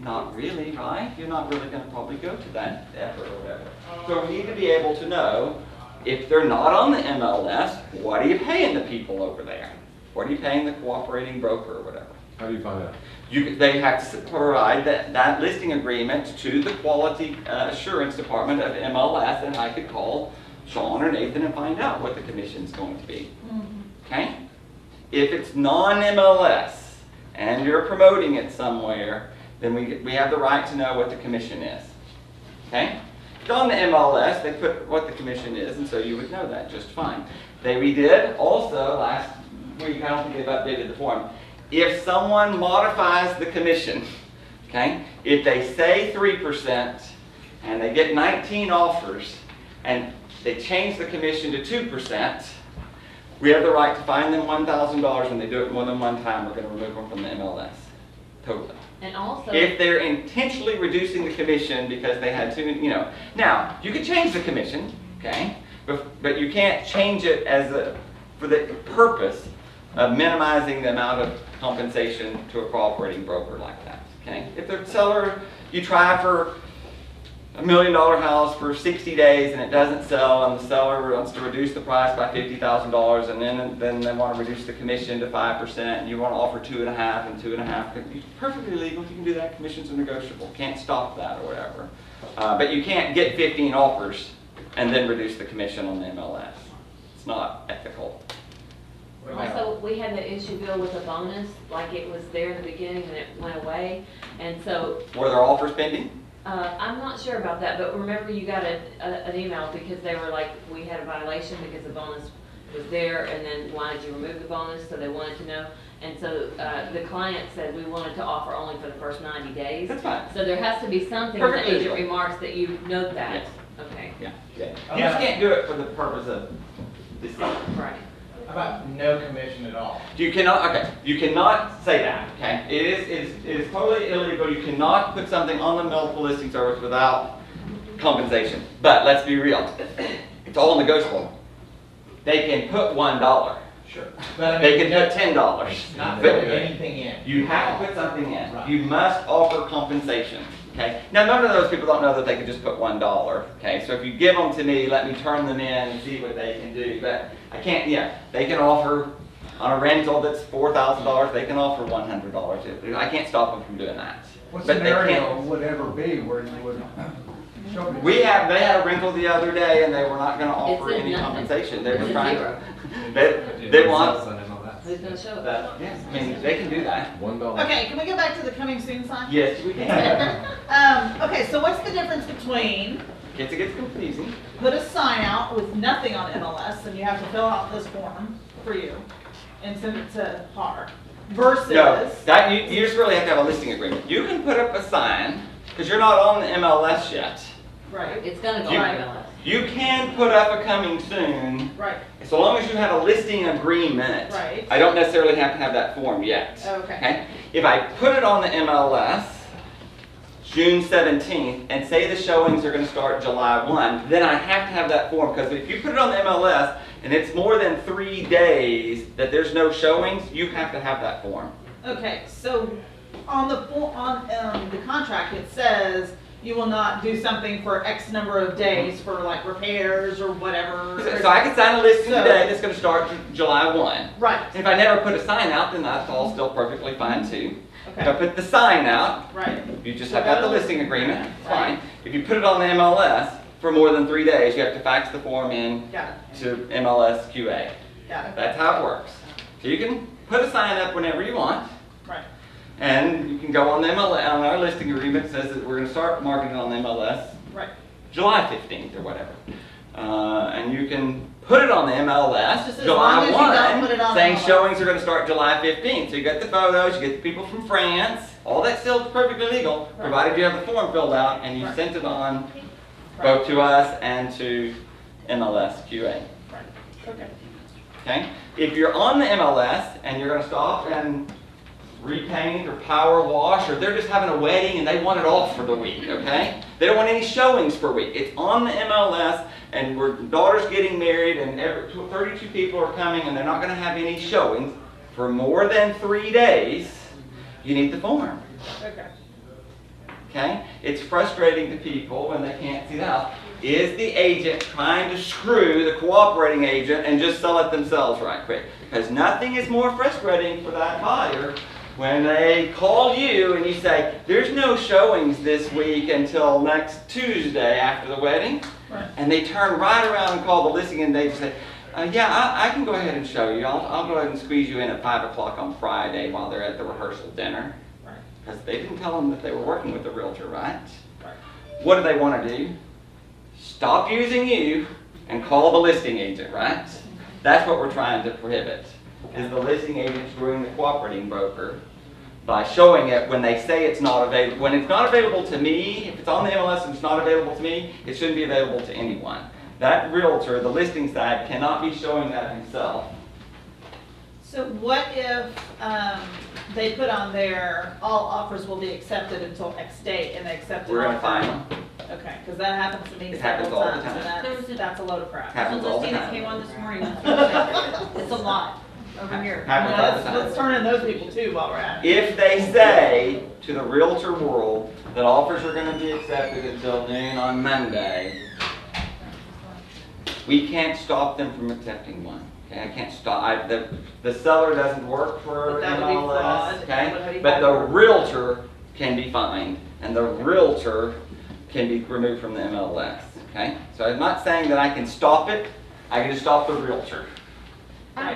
S1: Not really, right? You're not really going to probably go to that effort or whatever. So we need to be able to know, if they're not on the MLS, what are you paying the people over there? What are you paying the cooperating broker or whatever?
S8: How do you find out?
S1: They have to provide that listing agreement to the quality assurance department of MLS, and I could call Sean or Nathan and find out what the commission's going to be. Okay? If it's non-MLS and you're promoting it somewhere, then we have the right to know what the commission is. Okay? If it's on the MLS, they put what the commission is, and so you would know that just fine. We did also last week, I don't think they've updated the form. If someone modifies the commission, okay, if they say 3% and they get 19 offers and they change the commission to 2%, we have the right to fine them $1,000 when they do it more than one time. We're going to remove them from the MLS. Totally.
S5: And also,
S1: If they're intentionally reducing the commission because they had too, you know. Now, you can change the commission, okay? But you can't change it for the purpose of minimizing the amount of compensation to a cooperating broker like that, okay? If the seller, you try for $1 million house for 60 days and it doesn't sell, and the seller wants to reduce the price by $50,000, and then they want to reduce the commission to 5%, and you want to offer 2.5 and 2.5. It's perfectly legal. You can do that. Commissions are negotiable. Can't stop that or whatever. But you can't get 15 offers and then reduce the commission on the MLS. It's not ethical.
S5: also, we had the issue, Bill, with the bonus, like it was there in the beginning and it went away. And so,
S1: Were there offers pending?
S5: I'm not sure about that, but remember you got an email because they were like, we had a violation because the bonus was there, and then why did you remove the bonus? So they wanted to know. And so the client said we wanted to offer only for the first 90 days.
S1: That's fine.
S5: So there has to be something in the
S1: Perfectly
S5: agent
S1: legal.
S5: remarks that you note that.
S1: Yes.
S5: Okay,
S1: Yeah. You just can't do it for the purpose of this.
S5: right.
S3: About no commission at all.
S1: You cannot, okay, you cannot say that, okay? It is totally illegal. You cannot put something on the multiple listing service without compensation. But let's be real, it's all negotiable. They can put $1.
S3: Sure. But I
S1: They
S3: mean,
S1: can put $10.
S3: not
S1: But
S3: putting anything in.
S1: you have to put something in.
S3: Right.
S1: You must offer compensation, okay? Now, none of those people don't know that they can just put $1, okay? So if you give them to me, let me turn them in and see what they can do. But I can't, yeah, they can offer, on a rental that's $4,000, they can offer $100. I can't stop them from doing that.
S9: What
S1: But they
S9: scenario
S1: can't.
S9: would ever be where you would show me?
S1: They had a rental the other day and they were not gonna offer
S5: It's a
S1: any
S5: nothing.
S1: compensation. They
S5: It's
S1: were
S5: a
S1: trying,
S5: zero.
S1: they want
S5: Who's gonna show it?
S1: that, yes, I mean, they can do that.
S8: $1.
S6: Okay, can we go back to the coming soon sign?
S1: Yes, we can.
S6: Okay, so what's the difference between
S1: It gets confusing.
S6: put a sign out with nothing on MLS and you have to fill out this form for you and send it to HAR versus?
S1: No, that, you just really have to have a listing agreement. You can put up a sign, because you're not on the MLS yet.
S6: Right,
S5: It's gonna go
S1: You-
S5: on MLS.
S1: You can put up a coming soon,
S6: right,
S1: so long as you have a listing agreement.
S6: Right.
S1: I don't necessarily have to have that form yet.
S6: okay.
S1: If I put it on the MLS, June 17th, and say the showings are going to start July 1, then I have to have that form, because if you put it on the MLS and it's more than 3 days that there's no showings, you have to have that form.
S6: Okay, so on the, the contract, it says you will not do something for X number of days for like repairs or whatever.
S1: So I could sign a listing
S6: So-
S1: today that's going to start July 1.
S6: Right,
S1: And if I never put a sign out, then that's all still perfectly fine too. If I
S6: okay,
S1: put the sign out,
S6: right,
S1: you just
S6: So
S1: have got the
S6: that'll-
S1: listing agreement, it's
S6: Right.
S1: fine. If you put it on the MLS for more than 3 days, you have to fax the form in
S6: got it,
S1: to MLS QA.
S6: got it,
S1: That's how it works. So you can put a sign up whenever you want,
S6: right,
S1: and you can go on the MLS, on our listing agreement says that we're gonna start marketing on the MLS
S6: right.
S1: July 15th or whatever. And you can put it on the MLS
S6: Just as long
S1: July
S6: as you don't put it
S1: 1,
S6: on
S1: saying
S6: MLS.
S1: showings are gonna start July 15th. So you get the photos, you get the people from France, all that's still perfectly legal,
S6: Right.
S1: provided you have the form filled out and you
S6: Right.
S1: sent it on
S6: Right.
S1: both to us and to MLS QA.
S6: Right, okay.
S1: Okay? If you're on the MLS and you're gonna stop and repaint or power wash, or they're just having a wedding and they want it off for the week, okay? They don't want any showings for a week. It's on the MLS and where daughter's getting married and 32 people are coming and they're not gonna have any showings for more than 3 days, you need the form.
S6: Okay.
S1: Okay? It's frustrating to people when they can't see the house. Is the agent trying to screw the cooperating agent and just sell it themselves right quick? Because nothing is more frustrating for that buyer when they call you and you say, there's no showings this week until next Tuesday after the wedding.
S6: Right.
S1: And they turn right around and call the listing and they just say, yeah, I can go ahead and show you. I'll go ahead and squeeze you in at 5 o'clock on Friday while they're at the rehearsal dinner.
S6: Right.
S1: Because they didn't tell them that they were working with the realtor, right?
S6: Right.
S1: What do they want to do? Stop using you and call the listing agent, right? That's what we're trying to prohibit, is the listing agent screwing the cooperating broker by showing it when they say it's not available. When it's not available to me, if it's on the MLS and it's not available to me, it shouldn't be available to anyone. That realtor, the listing side, cannot be showing that himself.
S6: So what if they put on there, all offers will be accepted until X date, and they accept an
S1: We're going to
S6: offer?
S1: find them.
S6: Okay, because that happens to me
S1: It happens
S6: several
S1: all the
S6: times, and
S1: time.
S4: There was a-
S6: that's a load of crap.
S1: Happens
S4: The
S1: all the
S4: listing that came
S1: time.
S4: on this morning, it's a lot over here.
S1: Happens all the
S6: Let's
S1: time.
S6: turn in those people too while we're at it.
S1: If they say to the realtor world that offers are going to be accepted until noon on Monday, we can't stop them from accepting one. Okay, I can't stop. The seller doesn't work for
S6: But that would be
S1: MLS.
S6: fraud. That
S1: Okay,
S6: would be
S1: but the
S6: fraud.
S1: realtor can be fined, and the realtor can be removed from the MLS. Okay, so I'm not saying that I can stop it. I can just stop the realtor.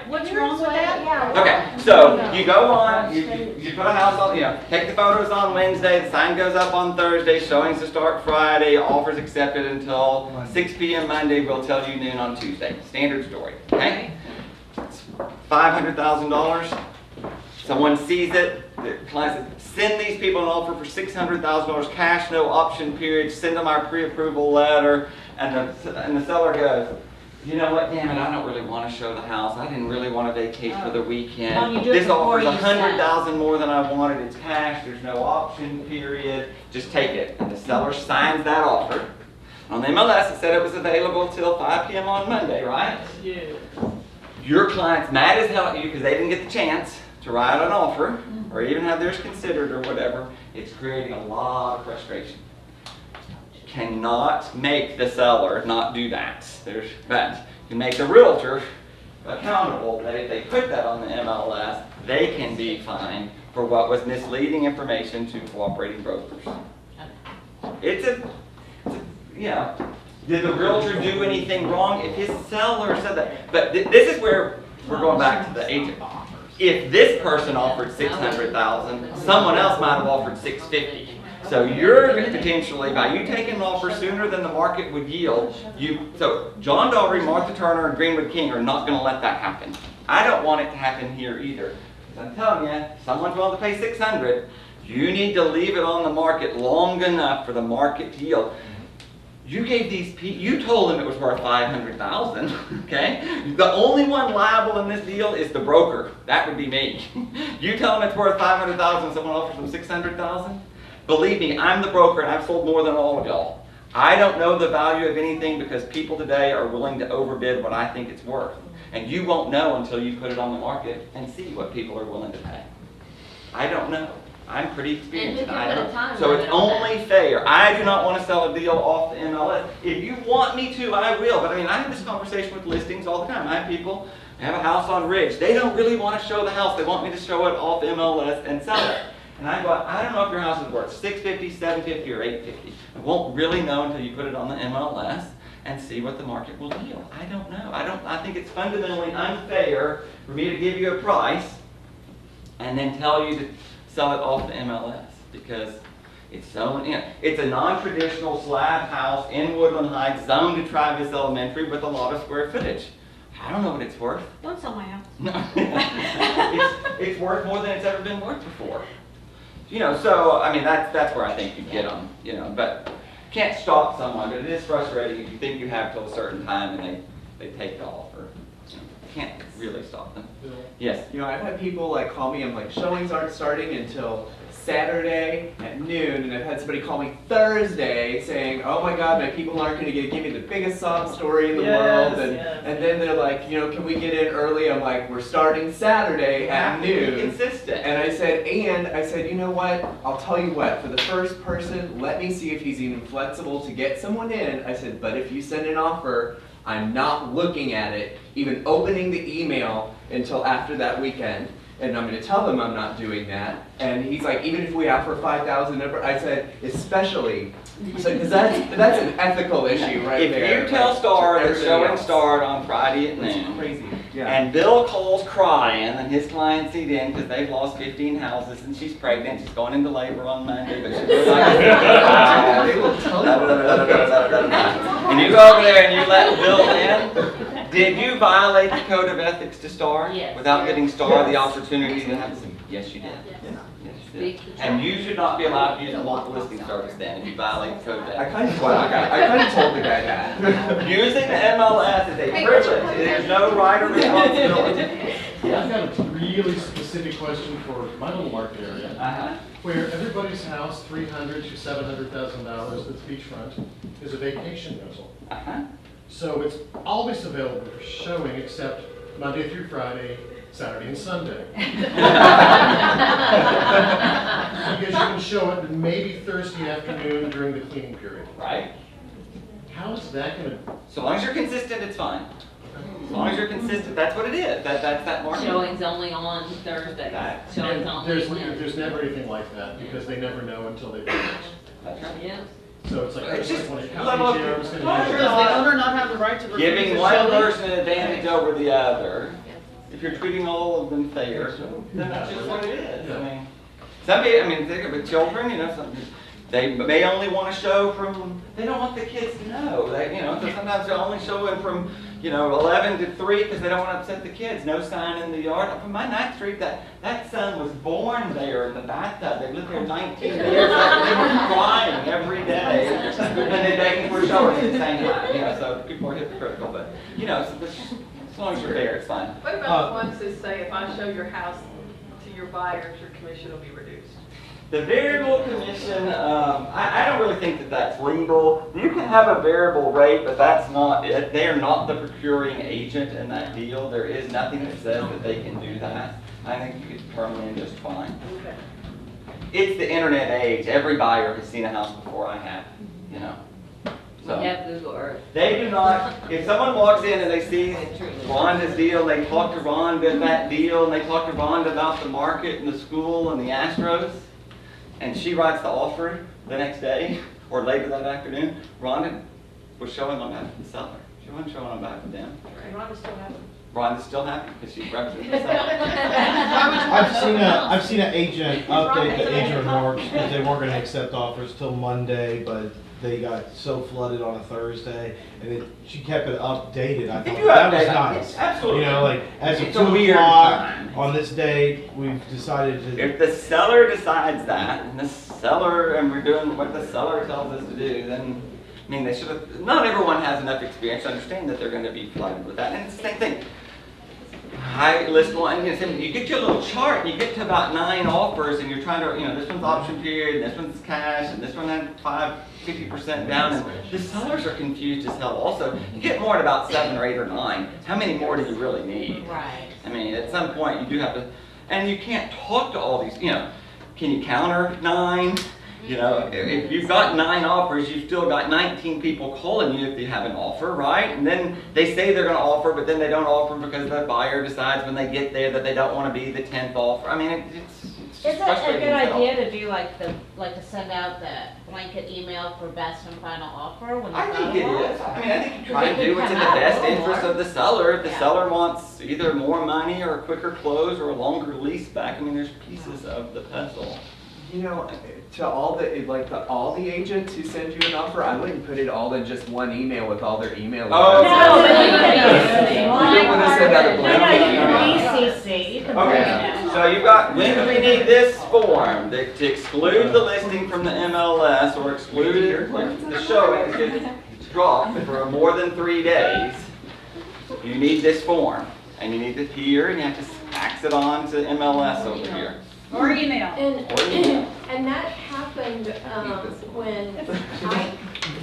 S4: What's wrong with that?
S1: Okay, so you go on, you put a house on, take the photos on Wednesday, the sign goes up on Thursday, showings to start Friday, offers accepted until 6 p.m. Monday, we'll tell you noon on Tuesday. Standard story, okay? $500,000, someone sees it, the client says, send these people an offer for $600,000 cash, no option period, send them our pre-approval letter, and the seller goes, you know what, damn it, I don't really want to show the house. I didn't really want to vacate for the
S4: Well,
S1: weekend.
S4: you do it
S1: This
S4: before
S1: offers
S4: you sell.
S1: $100,000 more than I wanted. It's cash, there's no option period. Just take it. And the seller signs that offer. On the MLS, it said it was available till 5 p.m. on Monday, right?
S6: Yeah.
S1: Your client's mad as hell at you because they didn't get the chance to write an offer or even have theirs considered or whatever. It's creating a lot of frustration. Cannot make the seller not do that. But you make the realtor accountable that if they put that on the MLS, they can be fined for what was misleading information to cooperating brokers. Did the realtor do anything wrong? If his seller said that, but this is where we're going back to the agent. If this person offered $600,000, someone else might have offered $650,000. So you're potentially, by you taking an offer sooner than the market would yield, so John Dahlry, Martha Turner, and Greenwood King are not going to let that happen. I don't want it to happen here either. Because I'm telling you, if someone's willing to pay $600,000, you need to leave it on the market long enough for the market to yield. You gave these people, you told them it was worth $500,000, okay? The only one liable in this deal is the broker. That would be me. You tell them it's worth $500,000 and someone offers them $600,000, Believe me, I'm the broker and I've sold more than all of y'all. I don't know the value of anything because people today are willing to overbid what I think it's worth. And you won't know until you put it on the market and see what people are willing to pay. I don't know. I'm pretty experienced.
S5: And we
S1: I
S5: can put a
S1: don't-
S5: time
S1: So it's
S5: limit on
S1: only fair. I do not want to sell a deal off the MLS. If you want me to, I will. But I mean, I have this conversation with listings all the time. I have people have a house on Ridge. They don't really want to show the house. They want me to show it off MLS and sell it. And I go, I don't know if your house is worth $650, $750, or $850. I won't really know until you put it on the MLS and see what the market will yield. I don't know. I think it's fundamentally unfair for me to give you a price and then tell you to sell it off the MLS because it's so, it's a non-traditional slab house in Woodland Heights, zoned to Travis Elementary with a lot of square footage. I don't know what it's worth.
S4: Don't sell my house.
S1: No. it's worth more than it's ever been worth before. So, I mean, that's where I think you get them, but can't stop someone, but it is frustrating if you think you have till a certain time and they take off, or can't really stop them. Yes?
S3: I've had people like call me, I'm like, showings aren't starting until Saturday at noon, and I've had somebody call me Thursday saying, oh my God, my people aren't going to give me the biggest sob story in the world, and then they're like, can we get in early? I'm like, we're starting Saturday at noon.
S1: Consistent.
S3: And I said, you know what, I'll tell you what, for the first person, let me see if he's even flexible to get someone in. I said, but if you send an offer, I'm not looking at it, even opening the email until after that weekend. And I'm going to tell them I'm not doing that. And he's like, even if we offer $5,000, I said, especially, because that's an ethical issue right there.
S1: If you tell Star that
S3: everybody
S1: showing
S3: else.
S1: started on Friday at
S3: It's
S1: noon,
S3: crazy. Yeah.
S1: and Bill Cole's crying, and his client seat in because they've lost 15 houses, and she's pregnant, she's going into labor on Monday, but she's like,
S3: They will tell you.
S1: and you go over there and you let Bill in. Did you violate the code of ethics to Star?
S5: Yes.
S1: Without giving Star the opportunity to have some? Yes, you did.
S5: Yes.
S1: Yes, you
S5: Big
S1: did. And you should not be allowed to use a multiple listing service then if you violate the code of
S3: I
S1: ethics.
S3: kind of told the guy that.
S1: Using the MLS is a privilege. There's no right or responsibility.
S10: I've got a really specific question for my little market area,
S1: Uh-huh.
S10: where everybody's house, $300,000 to $700,000 that's beachfront, is a vacation rental.
S1: Uh-huh.
S10: So it's always available for showing except Monday through Friday, Saturday and Sunday. Because you can show it maybe Thursday afternoon during the cleaning period.
S1: Right?
S10: How is that going to?
S1: So long as you're consistent, it's fine. As long as you're consistent, that's what it is. That's that market.
S5: Showings only on Thursdays.
S1: That-
S5: Showings only
S10: There's
S5: Wednesdays.
S10: never anything like that because they never know until they finish.
S1: That's right.
S5: Yeah.
S10: So it's like, I
S1: It's
S10: just
S1: just
S10: want to
S1: level
S10: count each year, I'm just going to
S6: Does
S10: do
S6: the
S10: it.
S6: owner not have the right to refuse
S1: Giving
S6: a
S1: one
S6: showing?
S1: person an advantage over the other, if you're treating all of them fair, then that's just what it is. I mean, some people, think of it, children, they may only want to show from, they don't want the kids to know. So sometimes they're only showing from, 11 to 3 because they don't want to upset the kids. No sign in the yard. From my 9th Street, that son was born there in the bathtub. They lived there 19 years. They were crying every day. And then begging for showers at the same time. So people are hypocritical. But, as long as you're there, it's fine.
S11: What about the ones that say if I show your house to your buyers, your commission will be reduced?
S1: The variable commission, I don't really think that that's legal. You can have a variable rate, but that's not it. They are not the procuring agent in that deal. There is nothing that says that they can do that. I think you could determine it just fine.
S11: Okay.
S1: It's the internet age. Every buyer has seen a house before I have, So
S5: We have Google Earth.
S1: they do not, if someone walks in and they see Rhonda's deal, they talk to Rhonda about that deal, and they talk to Rhonda about the market and the school and the Astros, and she writes the offer the next day or later that afternoon, Rhonda was showing on behalf of the seller. She wasn't showing on behalf of them.
S2: Rhonda's still happy.
S1: Rhonda's still happy because she's representing the seller.
S12: I've seen an agent update the agent remarks because they weren't going to accept offers till Monday, but they got so flooded on a Thursday, and she kept it updated. I
S1: If
S12: thought
S1: you
S12: that was
S1: update it,
S12: nice.
S1: absolutely.
S12: As of
S1: It's a
S12: 2
S1: weird
S12: o'clock
S1: time.
S12: on this date, we've decided to.
S1: If the seller decides that, and we're doing what the seller tells us to do, then, they should have, not everyone has enough experience to understand that they're going to be flooded with that. And it's the same thing. high list one, you get your little chart, and you get to about 9 offers, and you're trying to, this one's option period, and this one's cash, and this one had 50% down, and the sellers are confused as hell also. You get more at about 7 or 8 or 9. How many more do you really need?
S5: Right.
S1: I mean, at some point, you do have to, and you can't talk to all these, can you counter 9? If you've got 9 offers, you've still got 19 people calling you if you have an offer, right? And then they say they're going to offer, but then they don't offer because the buyer decides when they get there that they don't want to be the 10th offer. I mean, it's
S13: Is it a
S1: frustrating
S13: good
S1: as hell.
S13: idea to do to send out the blanket email for best and final offer when
S1: I
S13: you've
S1: think
S13: got
S1: it
S13: one?
S1: is. I mean, I think you try to do what's in the best interest of the seller. If the seller wants either more money or a quicker close or a longer lease back, I mean, there's pieces of the puzzle.
S3: To all the agents who send you an offer, I wouldn't put it all in just one email with all their email
S1: Oh,
S3: addresses.
S13: No,
S3: You don't want to send out a blanket email.
S13: BCC. You can
S1: Okay, so you've got, when do we need this form? To exclude the listing from the MLS or exclude it, the showing gets dropped for more than 3 days, you need this form. And you need it here, and you have to fax it on to MLS over here.
S4: Or email.
S14: And that happened when I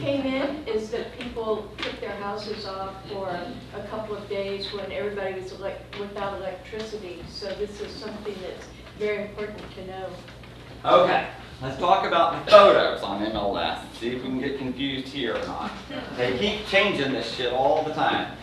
S14: came in, is that people took their houses off for a couple of days when everybody was without electricity. So this is something that's very important to know.
S1: Okay, let's talk about the photos on MLS. See if we can get confused here or not. They keep changing this shit all the time.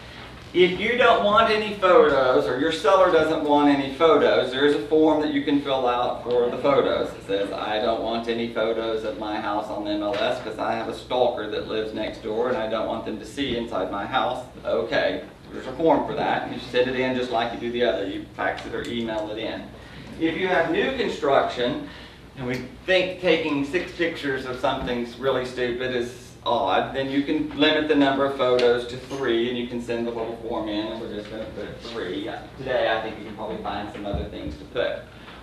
S1: If you don't want any photos, or your seller doesn't want any photos, there's a form that you can fill out for the photos. It says, I don't want any photos of my house on the MLS because I have a stalker that lives next door and I don't want them to see inside my house. Okay, there's a form for that. You send it in just like you do the other. You fax it or email it in. If you have new construction, and we think taking 6 pictures of something's really stupid is odd, then you can limit the number of photos to 3, and you can send the little form in, and we're just going to put 3. Today, I think you can probably find some other things to put.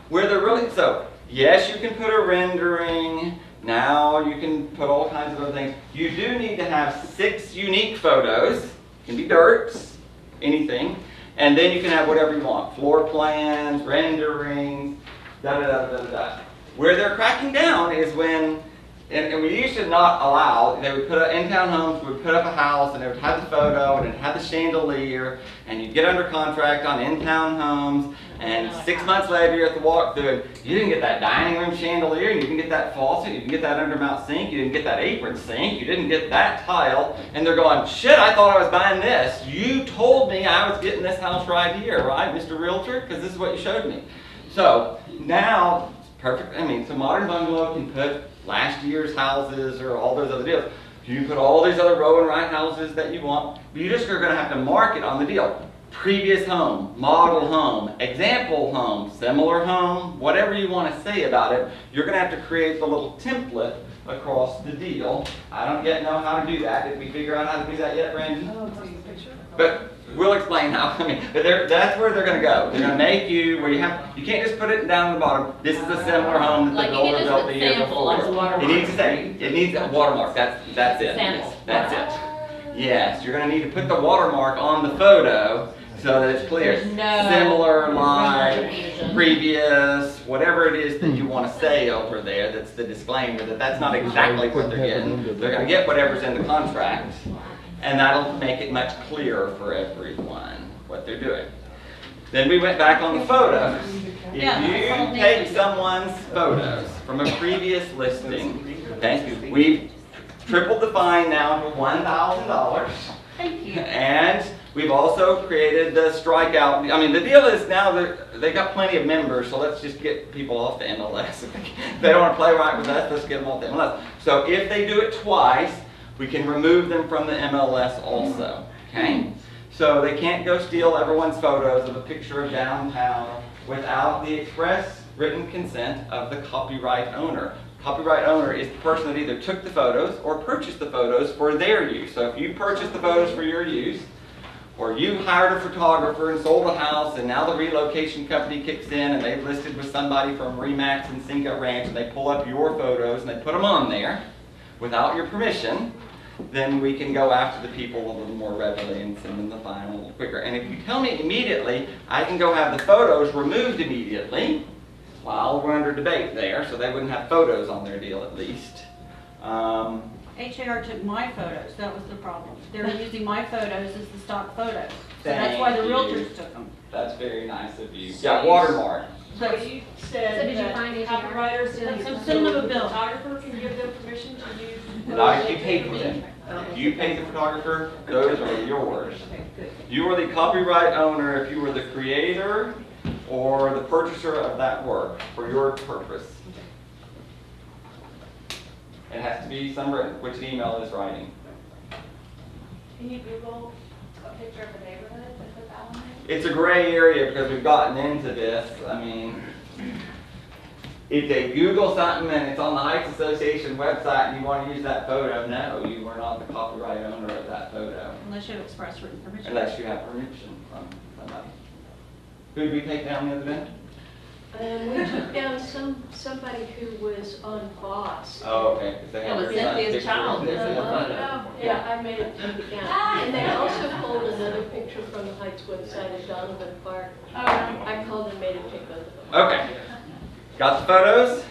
S1: Where they're really, so, yes, you can put a rendering, now you can put all kinds of other things. You do need to have 6 unique photos, it can be dirts, anything, and then you can have whatever you want, floor plans, renderings, da-da-da-da-da-da. Where they're cracking down is when, and we used to not allow, they would put up, in town homes, would put up a house and they would have the photo and it had the chandelier and you'd get under contract on in-town homes and 6 months later you're at the walkthrough and you didn't get that dining room chandelier, you didn't get that faucet, you didn't get that undermount sink, you didn't get that apron sink, you didn't get that tile, and they're going, shit, I thought I was buying this. You told me I was getting this house right here, right, Mr. Realtor? Because this is what you showed me. So now, perfect, so Modern Bungalow can put last year's houses or all those other deals. You can put all these other row and right houses that you want, but you just are going to have to mark it on the deal. Previous home, model home, example home, similar home, whatever you want to say about it, you're going to have to create the little template across the deal. I don't yet know how to do that. Did we figure out how to do that yet, Randy? But we'll explain how. But that's where they're going to go. They're going to make you where you can't just put it down the bottom. This is a similar home that the builder built the year before. It needs a watermark. That's it.
S5: Sample.
S1: That's it. Yes, you're going to need to put the watermark on the photo so that it's clear.
S5: There's no
S1: Similar, like,
S5: confusion.
S1: previous, whatever it is that you want to say over there. That's the disclaimer that that's not exactly what they're getting. They're going to get whatever's in the contract. And that'll make it much clearer for everyone what they're doing. Then we went back on the photos. If you take someone's photos from a previous listing, okay, we've tripled the fine now to $1,000.
S4: Thank you.
S1: And we've also created the strikeout. The deal is now they got plenty of members, so let's just get people off the MLS. If they don't want to play right with us, let's get them off the MLS. So if they do it twice, we can remove them from the MLS also, okay? So they can't go steal everyone's photos of a picture of downtown without the express written consent of the copyright owner. Copyright owner is the person that either took the photos or purchased the photos for their use. So if you purchased the photos for your use, or you hired a photographer and sold a house and now the relocation company kicks in and they've listed with somebody from Remax and Cinco Ranch and they pull up your photos and they put them on there without your permission, then we can go after the people a little more readily and send them the fine a little quicker. And if you tell me immediately, I can go have the photos removed immediately while we're under debate there, so they wouldn't have photos on their deal at least.
S4: HAR took my photos, that was the problem. They were using my photos as the stock photos. So that's why the
S1: Thank you.
S4: realtors took them.
S1: That's very nice of you. Yeah, watermark.
S2: So you said
S7: So did you
S2: that
S7: find it?
S2: copywriters and
S4: So send them a bill.
S2: photographer can give them permission to use.
S1: Now, if you pay for them, if you pay the photographer, those are yours.
S2: Okay, good.
S1: You are the copyright owner if you were the creator or the purchaser of that work for your purpose. It has to be some written, which email is writing.
S7: Can you Google a picture of a neighborhood and put that one in?
S1: It's a gray area because we've gotten into this. I mean, if they Google something and it's on the Heights Association website and you want to use that photo, no, you are not the copyright owner of that photo.
S4: Unless you have express written permission.
S1: Unless you have permission from somebody. Who did we take down the other day?
S14: We took down somebody who was on Boss.
S1: Oh, okay. 'Cause they have
S5: It was
S1: their
S5: Cynthia's
S1: picture.
S5: child.
S14: Yeah, I made it take it down. And they also pulled another picture from the Heights website of Donovan Park. I called and made him take both of them.
S1: Okay. Got the photos?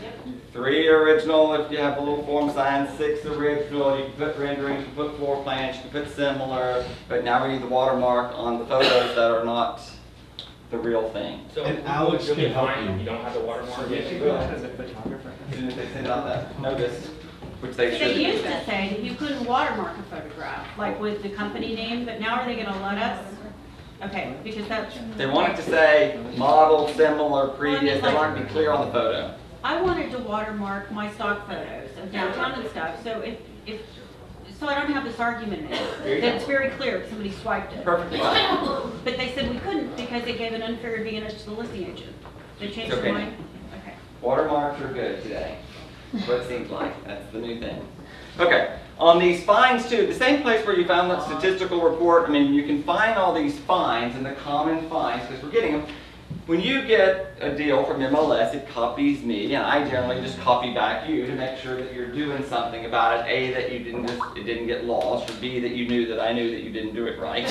S1: 3 original if you have a little form signed, 6 original. You can put renderings, you can put floor plans, you can put similar. But now we need the watermark on the photos that are not the real thing.
S8: So
S12: And Alex can help you.
S8: You don't have the watermark
S1: Yes,
S8: yet?
S1: you will.
S3: As a photographer.
S1: As soon as they send out that notice, which they
S4: They
S1: should.
S4: used to say that you couldn't watermark a photograph, like with the company name, but now are they gonna let us? Okay, because that's,
S1: They want it to say model, similar, previous. They want it to be clear on the photo.
S4: I wanted to watermark my stock photos of downtown and stuff, so so I don't have this argument
S1: There
S4: in
S1: you
S4: it.
S1: go.
S4: It's very clear if somebody swiped it.
S1: Perfectly fine.
S4: But they said we couldn't because it gave an unfair advantage to the listing agent. They changed
S1: Okay.
S4: their mind? Okay.
S1: Watermarks are good today. That's what it seems like. That's the new thing. Okay, on these fines too, the same place where you found that statistical report, I mean, you can find all these fines and the common fines, because we're getting them. When you get a deal from MLS, it copies me, and I generally just copy back you to make sure that you're doing something about it. A, that you it didn't get lost, or B, that you knew that I knew that you didn't do it right.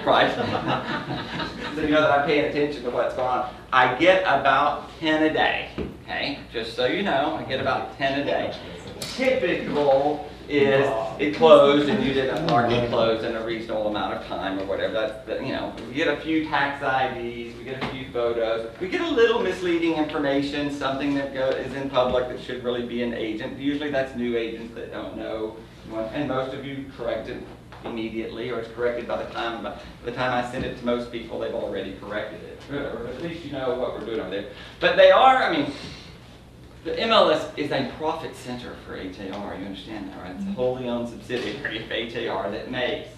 S1: Right? So you know that I'm paying attention to what's going on. I get about 10 a day, okay? Just so you know, I get about 10 a day. Typical is it closed and you didn't mark it closed in a reasonable amount of time or whatever. That's, you know, we get a few tax IDs, we get a few photos, we get a little misleading information, something that is in public that should really be an agent. Usually that's new agents that don't know, and most of you correct it immediately, or it's corrected by the time I send it to most people, they've already corrected it. Or at least you know what we're doing over there. But they are, I mean, the MLS is a profit center for HAR, you understand that, right? It's a wholly owned subsidiary of HAR that makes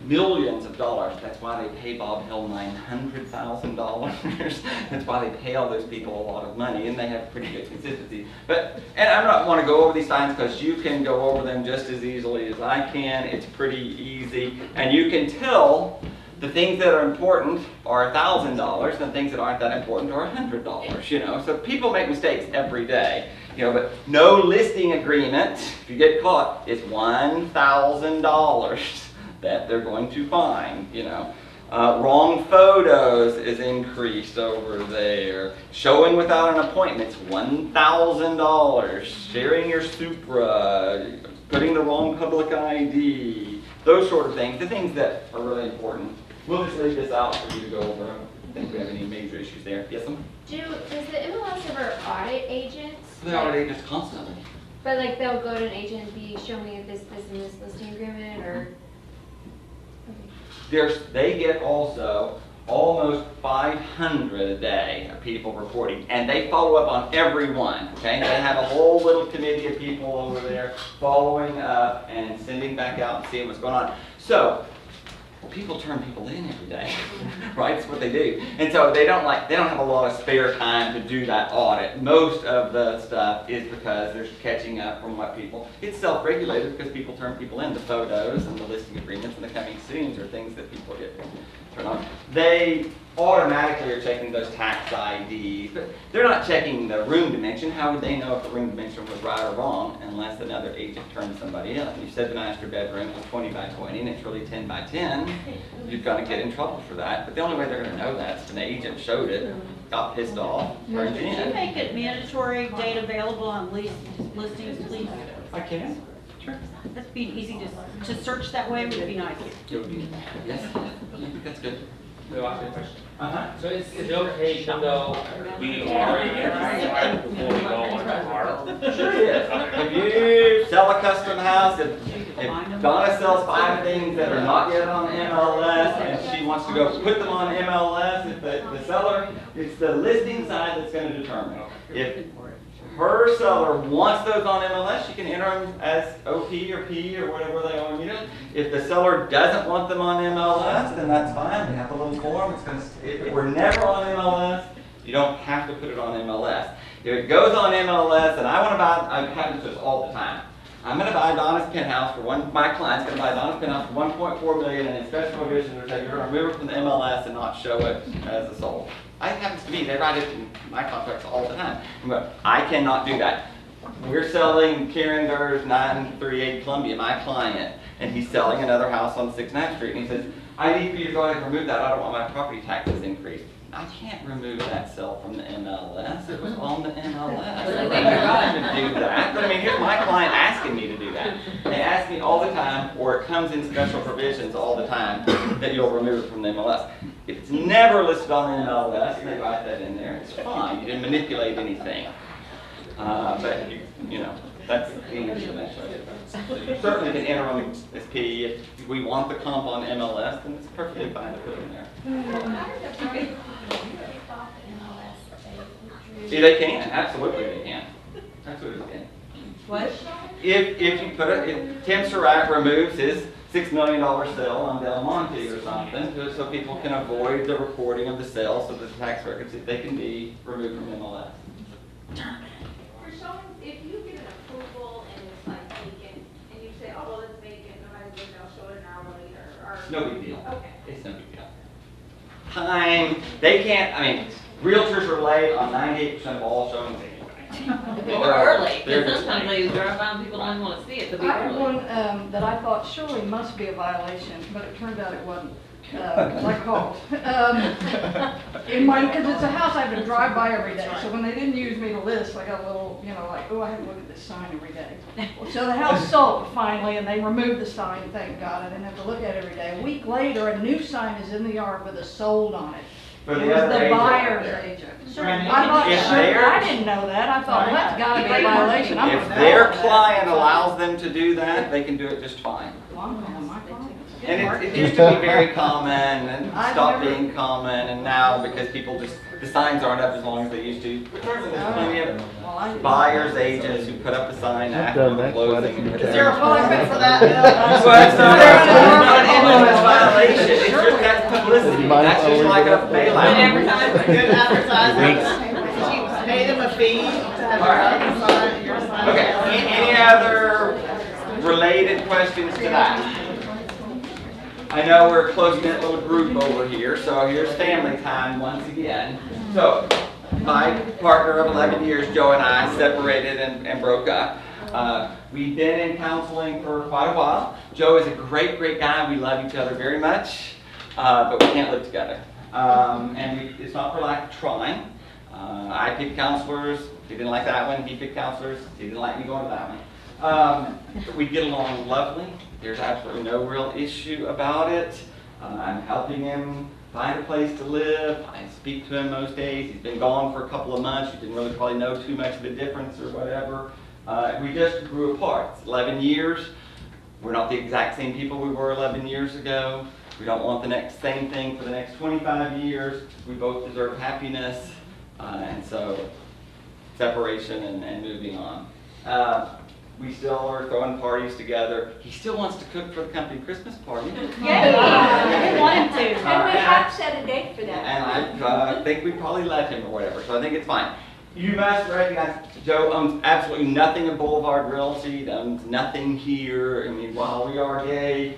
S1: millions of dollars. That's why they pay Bob Hill $900,000. That's why they pay all those people a lot of money, and they have pretty good consistency. But, and I don't want to go over these fines because you can go over them just as easily as I can. It's pretty easy, and you can tell the things that are important are $1,000, and the things that aren't that important are $100, you know. So people make mistakes every day, you know, but no listing agreement, if you get caught, is $1,000 that they're going to fine, you know. Wrong photos is increased over there. Showing without an appointment is $1,000. Sharing your Supra, putting the wrong public ID, those sort of things, the things that are really important. We'll just leave this out for you to go over. I don't think we have any major issues there. Yes, ma'am?
S7: Does the MLS ever audit agents?
S1: They audit agents constantly.
S7: But like they'll go to an agent and be, show me this, and this listing agreement, or?
S1: They get also almost 500 a day of people reporting, and they follow up on every one, okay? They have a whole little committee of people over there following up and sending back out and seeing what's going on. So, people turn people in every day, right? That's what they do. And so they don't have a lot of spare time to do that audit. Most of the stuff is because they're catching up from what people, it's self-regulated because people turn people in. The photos and the listing agreements and the coming soons are things that people get turned on. They automatically are checking those tax IDs, but they're not checking the room dimension. How would they know if the room dimension was right or wrong unless another agent turns somebody in? You said the master bedroom was 20 by 20 and it's really 10 by 10. You're gonna get in trouble for that. But the only way they're gonna know that is if an agent showed it, got pissed off, turned
S4: Could
S1: it
S4: you
S1: in.
S4: make it mandatory date available on listings, please?
S1: I can. Sure.
S4: That'd be easy to search that way, would be nice.
S1: It would be, yes, that's good.
S15: May I ask you a question?
S1: Uh-huh.
S15: So is it okay even though we already inside before we go on the car?
S1: Sure is. If you sell a custom house, if Donna sells 5 things that are not yet on MLS and she wants to go put them on MLS, if the seller, it's the listing side that's going to determine. If her seller wants those on MLS, she can enter them as OP or P or whatever they are. If the seller doesn't want them on MLS, then that's fine. We have a little form. If we're never on MLS, you don't have to put it on MLS. If it goes on MLS, and I want to buy, it happens to us all the time. I'm going to buy Donna's penthouse for my client's going to buy Donna's penthouse for $1.4 million, and in special provisions are saying you're going to remove it from the MLS and not show it as a sold. It happens to me. They write it in my contracts all the time. But I cannot do that. We're selling Karen Durr's 938 Columbia, my client, and he's selling another house on 6th Street, and he says, I need for you to go ahead and remove that. I don't want my property taxes increased. I can't remove that sale from the MLS. It was on the MLS. I don't to do that. But I mean, here's my client asking me to do that. They ask me all the time, or it comes in special provisions all the time, that you'll remove it from the MLS. If it's never listed on the MLS, and they write that in there, it's fine. You didn't manipulate anything. But you know, that's the English dimension. You certainly can enter on SP. If we want the comp on MLS, then it's perfectly fine to put in there. Yeah, they can. Absolutely, they can. Absolutely, they can.
S4: What?
S1: If you put it, if Tim Surratt removes his $6 million sale on Del Monte or something, so people can avoid the reporting of the sale, so the tax records, if they can be removed from MLS.
S16: For showing, if you get an approval and it's like vacant, and you say, oh, well, it's vacant, no matter what, they'll show it an hour later, or.
S1: No big deal.
S16: Okay.
S1: It's no big deal. Time, they can't, I mean, realtors are late on 98% of all showings anyway.
S5: Or early,
S1: They're
S5: because
S1: just
S5: sometimes
S1: late.
S5: they drive by and people don't want to see it, they'll be
S17: I had
S5: early.
S17: one that I thought surely must be a violation, but it turned out it wasn't. I called. Because it's a house I have to drive by every day, so when they didn't use me to list, I got a little, like, oh, I have to look at this sign every day. So the house sold finally, and they removed the sign, thank God, I didn't have to look at it every day. A week later, a new sign is in the yard with a sold on it.
S1: For
S17: It
S1: the
S17: was
S1: other
S17: the
S1: agent
S17: buyer's
S1: there.
S17: agent.
S6: Sure.
S17: I thought,
S1: If
S17: sure,
S1: they're-
S17: I didn't know that, I thought, well, that's gotta be a violation. I'm
S1: If
S17: gonna
S1: their
S17: call that.
S1: client allows them to do that, they can do it just fine.
S17: Well, I'm calling my client.
S1: And it used to be very common and
S17: I've
S1: stopped
S17: never-
S1: being common, and now because people just, the signs aren't up as long as they used to. There's plenty of
S17: Well, I didn't-
S1: buyers, agents who put up a sign after closing.
S6: Is there a punishment for that?
S1: Well, it's not an MLS violation, it's just that's publicity, that's just like a bailout.
S6: Good advertising. Pay them a fee to have your sign, your sign.
S1: Okay, any other related questions to that? I know we're a close-knit little group over here, so here's family time once again. So, my partner of 11 years, Joe, and I separated and broke up. We've been in counseling for quite a while. Joe is a great, great guy. We love each other very much, but we can't live together. It's not for lack of trying. I picked counselors. He didn't like that one. He picked counselors. He didn't like me going to that one. We get along lovely. There's absolutely no real issue about it. I'm helping him find a place to live. I speak to him most days. He's been gone for a couple of months. You didn't really probably know too much of a difference or whatever. We just grew apart. It's 11 years. We're not the exact same people we were 11 years ago. We don't want the same thing for the next 25 years. We both deserve happiness. And so separation and moving on. We still are throwing parties together. He still wants to cook for the company Christmas party.
S14: Yay!
S4: I want to.
S14: And we have set a date for that.
S1: And I think we probably let him or whatever, so I think it's fine. You must recognize Joe owns absolutely nothing in Boulevard Realty. He owns nothing here. I mean, while we are gay,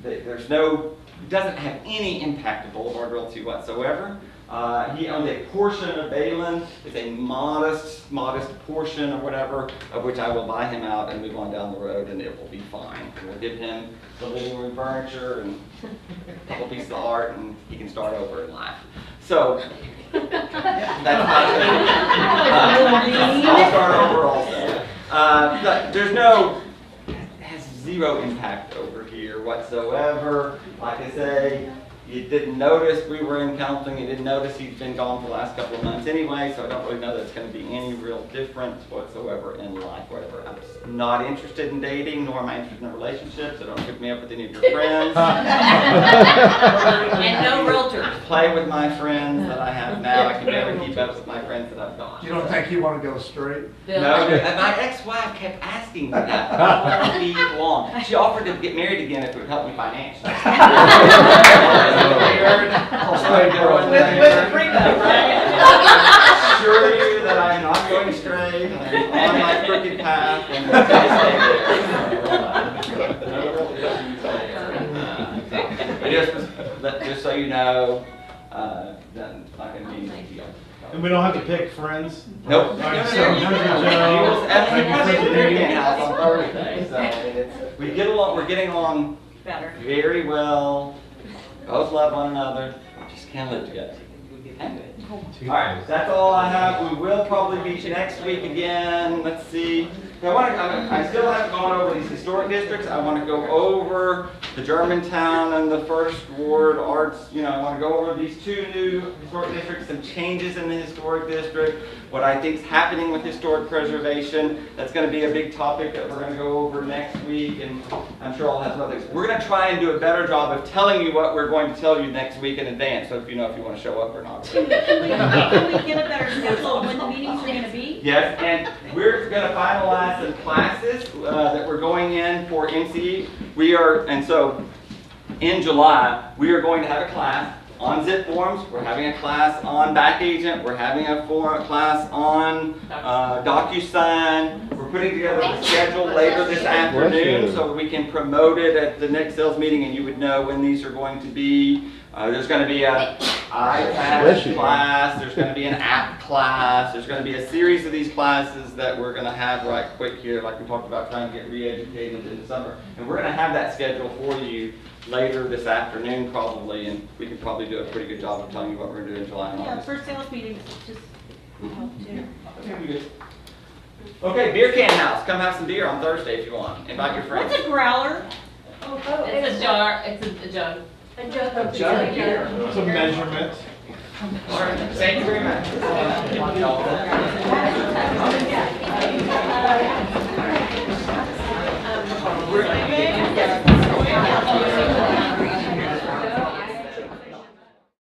S1: there's no doesn't have any impact to Boulevard Realty whatsoever. He owns a portion of Balin. It's a modest portion or whatever, of which I will buy him out and move on down the road, and it will be fine. We'll give him the living room furniture and a couple pieces of art, and he can start over in life. So, that's my thing. I'll start over also. Has zero impact over here whatsoever. Like I say, you didn't notice we were in counseling. You didn't notice he's been gone for the last couple of months anyway, so I don't really know that it's going to be any real difference whatsoever in life, whatever. I'm just not interested in dating, nor am I interested in a relationship, so don't hook me up with any of your friends.
S5: And no realtors.
S1: Play with my friends that I have now. I can never keep up with my friends that I've got.
S9: You don't think you want to go straight?
S1: No, my ex-wife kept asking me that all week long. She offered to get married again if it would help me financially.
S6: With freedom, right?
S1: Assure you that I am not going straight. I'm on my crooked path, and just so you know, that's not going to be a big deal.
S12: And we don't have to pick friends?
S1: Nope.
S12: All right, so,
S1: on Thursday, so we get along. We're getting along
S4: Better.
S1: very well. Both love one another. Just can't live together. All right, that's all I have. We will probably meet you next week again. Let's see. I still haven't gone over these historic districts. I want to go over the Germantown and the First Ward Arts. I want to go over these two new historic districts, some changes in the historic district, what I think is happening with historic preservation. That's going to be a big topic that we're going to go over next week, and I'm sure I'll have some other things. We're going to try and do a better job of telling you what we're going to tell you next week in advance, so if you know if you want to show up or not.
S4: Can we get a better schedule of when the meetings are going to be?
S1: Yes, and we're going to finalize some classes that we're going in for MCE. And so in July, we are going to have a class on zip forms. We're having a class on back agent. We're having a class on DocuSign. We're putting together the schedule later this afternoon so we can promote it at the next sales meeting, and you would know when these are going to be. There's going to be an iPad class, there's going to be an app class, there's going to be a series of these classes that we're going to have right quick here, like we talked about trying to get re-educated in the summer. And we're going to have that schedule for you later this afternoon probably, and we can probably do a pretty good job of telling you what we're going to do in July and
S4: Yeah,
S1: August.
S4: first sales meetings just help too.
S1: Okay, Beer Can House. Come have some beer on Thursday if you want. Invite your friends.
S4: What's a growler?
S5: It's a jar, it's a jug.
S14: A jug of
S12: It's a measurement.
S1: All right, thank you very much.